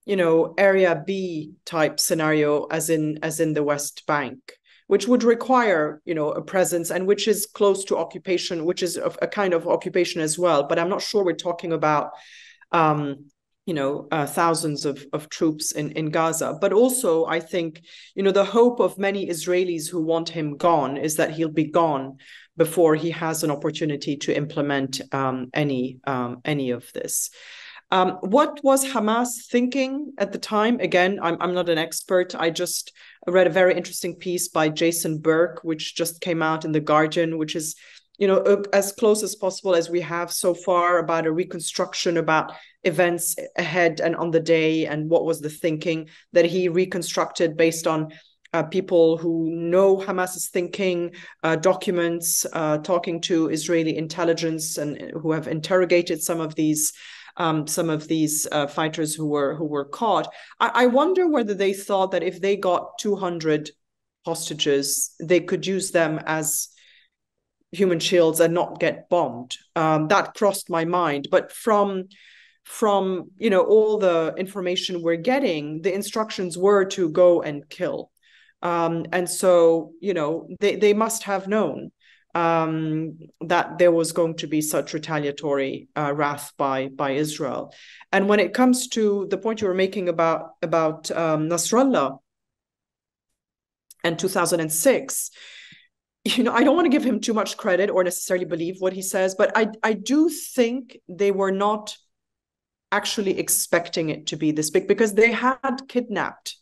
Area B type scenario, as in the West Bank, which would require, a presence and which is close to occupation, which is a kind of occupation as well. But I'm not sure we're talking about thousands of troops in Gaza. But also, I think, the hope of many Israelis who want him gone is that he'll be gone before he has an opportunity to implement any of this. What was Hamas thinking at the time? Again, I'm not an expert. I just read a very interesting piece by Jason Burke, which just came out in The Guardian, which is, as close as possible as we have so far about a reconstruction about events ahead and on the day and what was the thinking that he reconstructed based on people who know Hamas's thinking, documents, talking to Israeli intelligence and who have interrogated some of these fighters who were caught. I wonder whether they thought that if they got 200 hostages, they could use them as human shields and not get bombed. That crossed my mind. But from all the information we're getting, the instructions were to go and kill. And so, they must have known that there was going to be such retaliatory wrath by Israel. And when it comes to the point you were making about Nasrallah and 2006, I don't want to give him too much credit or necessarily believe what he says, but I do think they were not actually expecting it to be this big, because they had kidnapped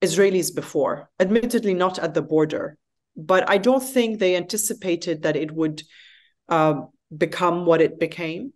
Israelis before, admittedly not at the border. But I don't think they anticipated that it would become what it became.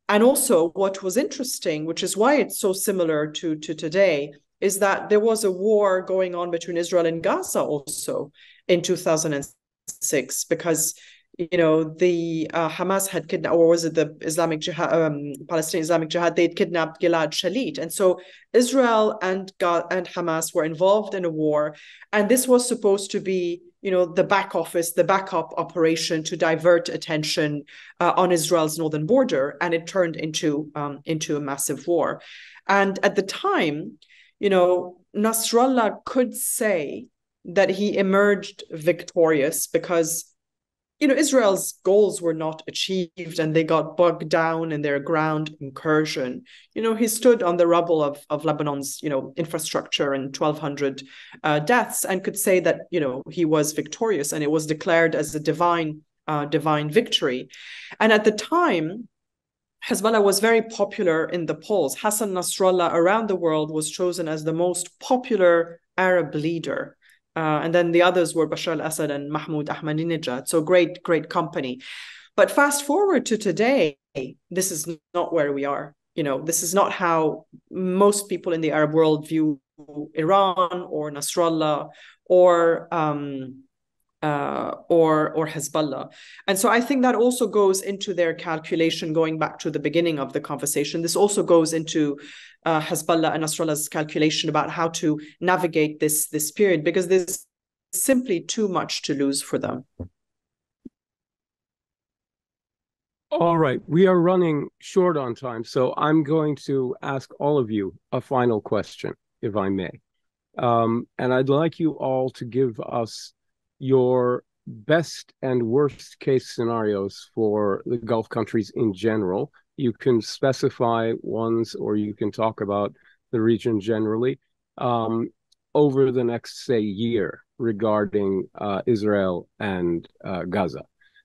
And also what was interesting, which is why it's so similar to today, is that there was a war going on between Israel and Gaza also in 2006, because the Hamas had kidnapped, or was it the Islamic Jihad, Palestinian Islamic Jihad? They'd kidnapped Gilad Shalit, and so Israel and Hamas were involved in a war, and this was supposed to be, the back office, the backup operation to divert attention on Israel's northern border, and it turned into a massive war. And at the time, Nasrallah could say that he emerged victorious because Israel's goals were not achieved and they got bogged down in their ground incursion. He stood on the rubble of Lebanon's, infrastructure and 1,200 deaths, and could say that, he was victorious, and it was declared as a divine victory. And at the time, Hezbollah was very popular in the polls. Hassan Nasrallah around the world was chosen as the most popular Arab leader. And then the others were Bashar al-Assad and Mahmoud Ahmadinejad. So great company. But fast forward to today, this is not where we are. This is not how most people in the Arab world view Iran or Nasrallah or or Hezbollah. And so I think that also goes into their calculation, going back to the beginning of the conversation. This also goes into Hezbollah and Nasrallah's calculation about how to navigate this period, because there's simply too much to lose for them. All right, we are running short on time, so I'm going to ask all of you a final question, if I may. And I'd like you all to give us your best and worst case scenarios for the Gulf countries in general. You can specify ones, or you can talk about the region generally, over the next, say, year regarding Israel and Gaza.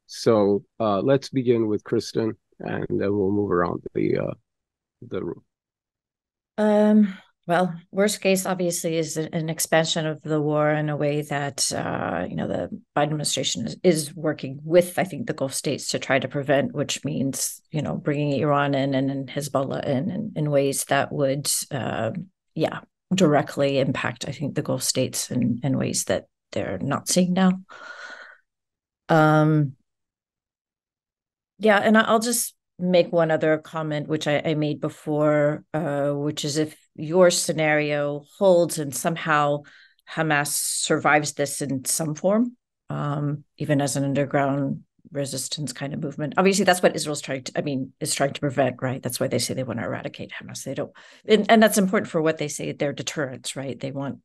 So let's begin with Kristin, and then we'll move around the room. Well, worst case obviously is an expansion of the war in a way that the Biden administration is working with, I think, the Gulf states to try to prevent, which means bringing Iran in and Hezbollah in ways that would directly impact, I think, the Gulf states in ways that they're not seeing now. And I'll just make one other comment, which I made before, which is if your scenario holds and somehow Hamas survives this in some form, even as an underground resistance kind of movement. Obviously, that's what Israel's trying to prevent, right? That's why they say they want to eradicate Hamas. They don't, and that's important for what they say, their deterrence, right? They want,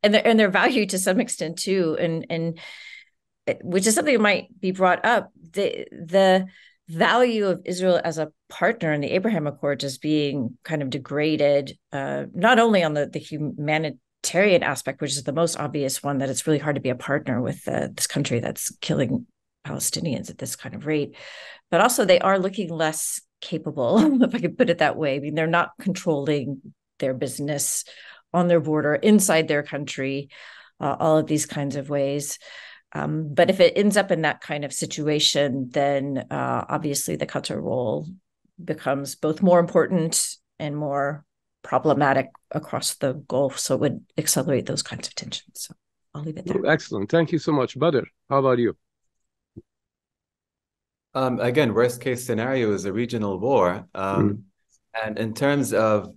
and their value to some extent too, and which is something that might be brought up. The value of Israel as a partner in the Abraham Accords is being kind of degraded, not only on the humanitarian aspect, which is the most obvious one, that it's really hard to be a partner with this country that's killing Palestinians at this kind of rate, but also they are looking less capable, if I could put it that way. I mean, they're not controlling their business on their border, inside their country, all of these kinds of ways. But if it ends up in that kind of situation, then obviously the Qatar role becomes both more important and more problematic across the Gulf. So it would accelerate those kinds of tensions. So I'll leave it there. Excellent. Thank you so much. Badr, how about you? Again, worst case scenario is a regional war. And in terms of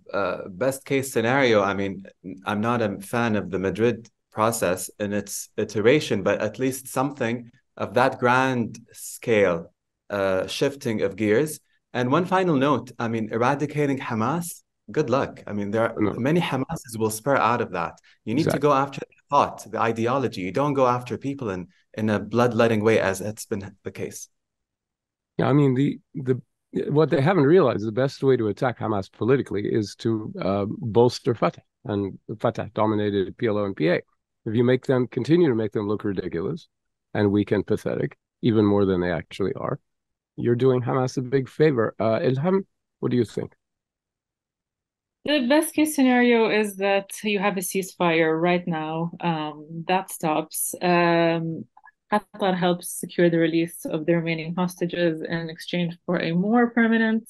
best case scenario, I mean, I'm not a fan of the Madrid process in its iteration, but at least something of that grand scale shifting of gears. And one final note, I mean, eradicating Hamas, good luck. I mean, there are many Hamases will spur out of that. You need to go after the thought, the ideology. You don't go after people in a bloodletting way, as it's been the case. Yeah, I mean, what they haven't realized, the best way to attack Hamas politically is to bolster Fatah, and Fatah dominated PLO and PA. If you continue to make them look ridiculous and weak and pathetic, even more than they actually are, you're doing Hamas a big favor. Elham, what do you think? The best case scenario is that you have a ceasefire right now. That stops. Qatar helps secure the release of the remaining hostages in exchange for a more permanent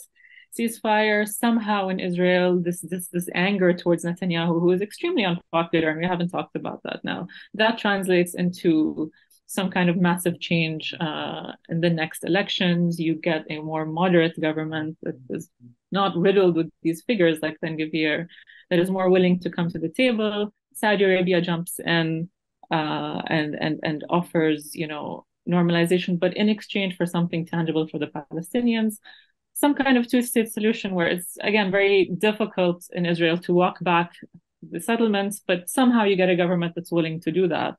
ceasefire. Somehow in Israel, this anger towards Netanyahu, who is extremely unpopular, and we haven't talked about that now, that translates into some kind of massive change in the next elections. You get a more moderate government that is not riddled with these figures like Ben-Gvir, that is more willing to come to the table. Saudi Arabia jumps in and offers, normalization, but in exchange for something tangible for the Palestinians. Some kind of two-state solution where it's, again, very difficult in Israel to walk back the settlements, but somehow you get a government that's willing to do that,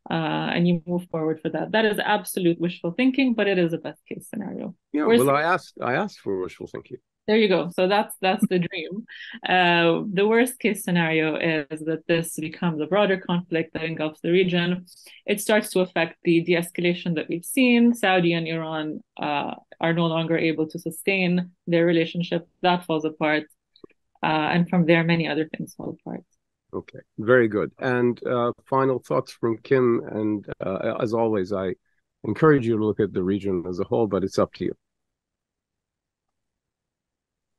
and you move forward for that. That is absolute wishful thinking, but it is a best-case scenario. Yeah, well, I asked for wishful thinking. There you go. So that's the dream. The worst case scenario is that this becomes a broader conflict that engulfs the region. It starts to affect the de-escalation that we've seen. Saudi and Iran are no longer able to sustain their relationship. That falls apart. And from there, many other things fall apart. Okay, very good. And final thoughts from Kim. And as always, I encourage you to look at the region as a whole, but it's up to you.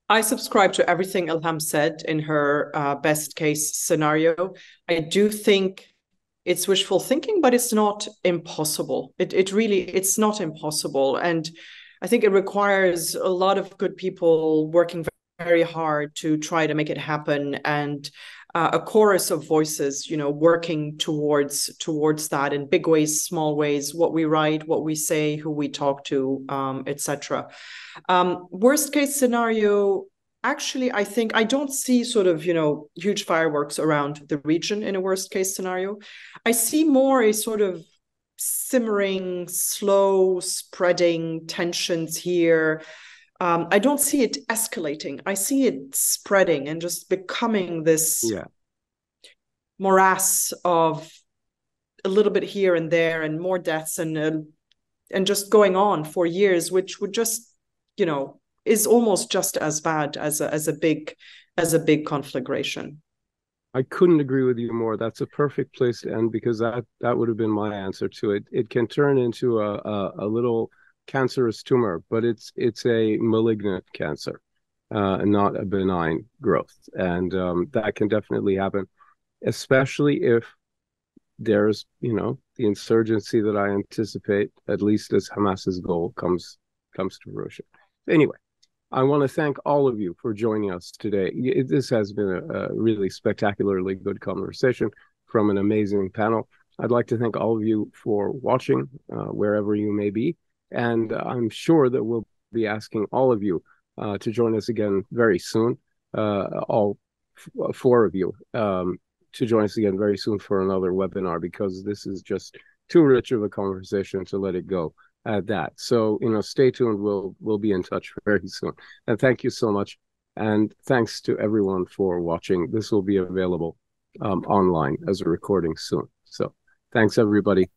I subscribe to everything Elham said in her best case scenario. I do think it's wishful thinking, but it's not impossible. It's not impossible. And I think it requires a lot of good people working very hard to try to make it happen, and a chorus of voices, working towards that in big ways, small ways, what we write, what we say, who we talk to, etc. Worst case scenario, actually, I think I don't see sort of, huge fireworks around the region in a worst case scenario. I see more a sort of simmering, slow spreading tensions here. I don't see it escalating. I see it spreading and just becoming this morass of a little bit here and there, and more deaths, and just going on for years, which would just, is almost just as bad as a big conflagration. I couldn't agree with you more. That's a perfect place to end, because that would have been my answer to it. It can turn into a little cancerous tumor, but it's a malignant cancer, and not a benign growth, and that can definitely happen, especially if there's the insurgency that I anticipate, at least as Hamas's goal comes to fruition. Anyway, I want to thank all of you for joining us today. This has been a really spectacularly good conversation from an amazing panel. I'd like to thank all of you for watching, wherever you may be. And I'm sure that we'll be asking all of you to join us again very soon, all four of you, to join us again very soon for another webinar, because this is just too rich of a conversation to let it go at that. So, stay tuned. We'll be in touch very soon. And thank you so much. And thanks to everyone for watching. This will be available online as a recording soon. So thanks, everybody.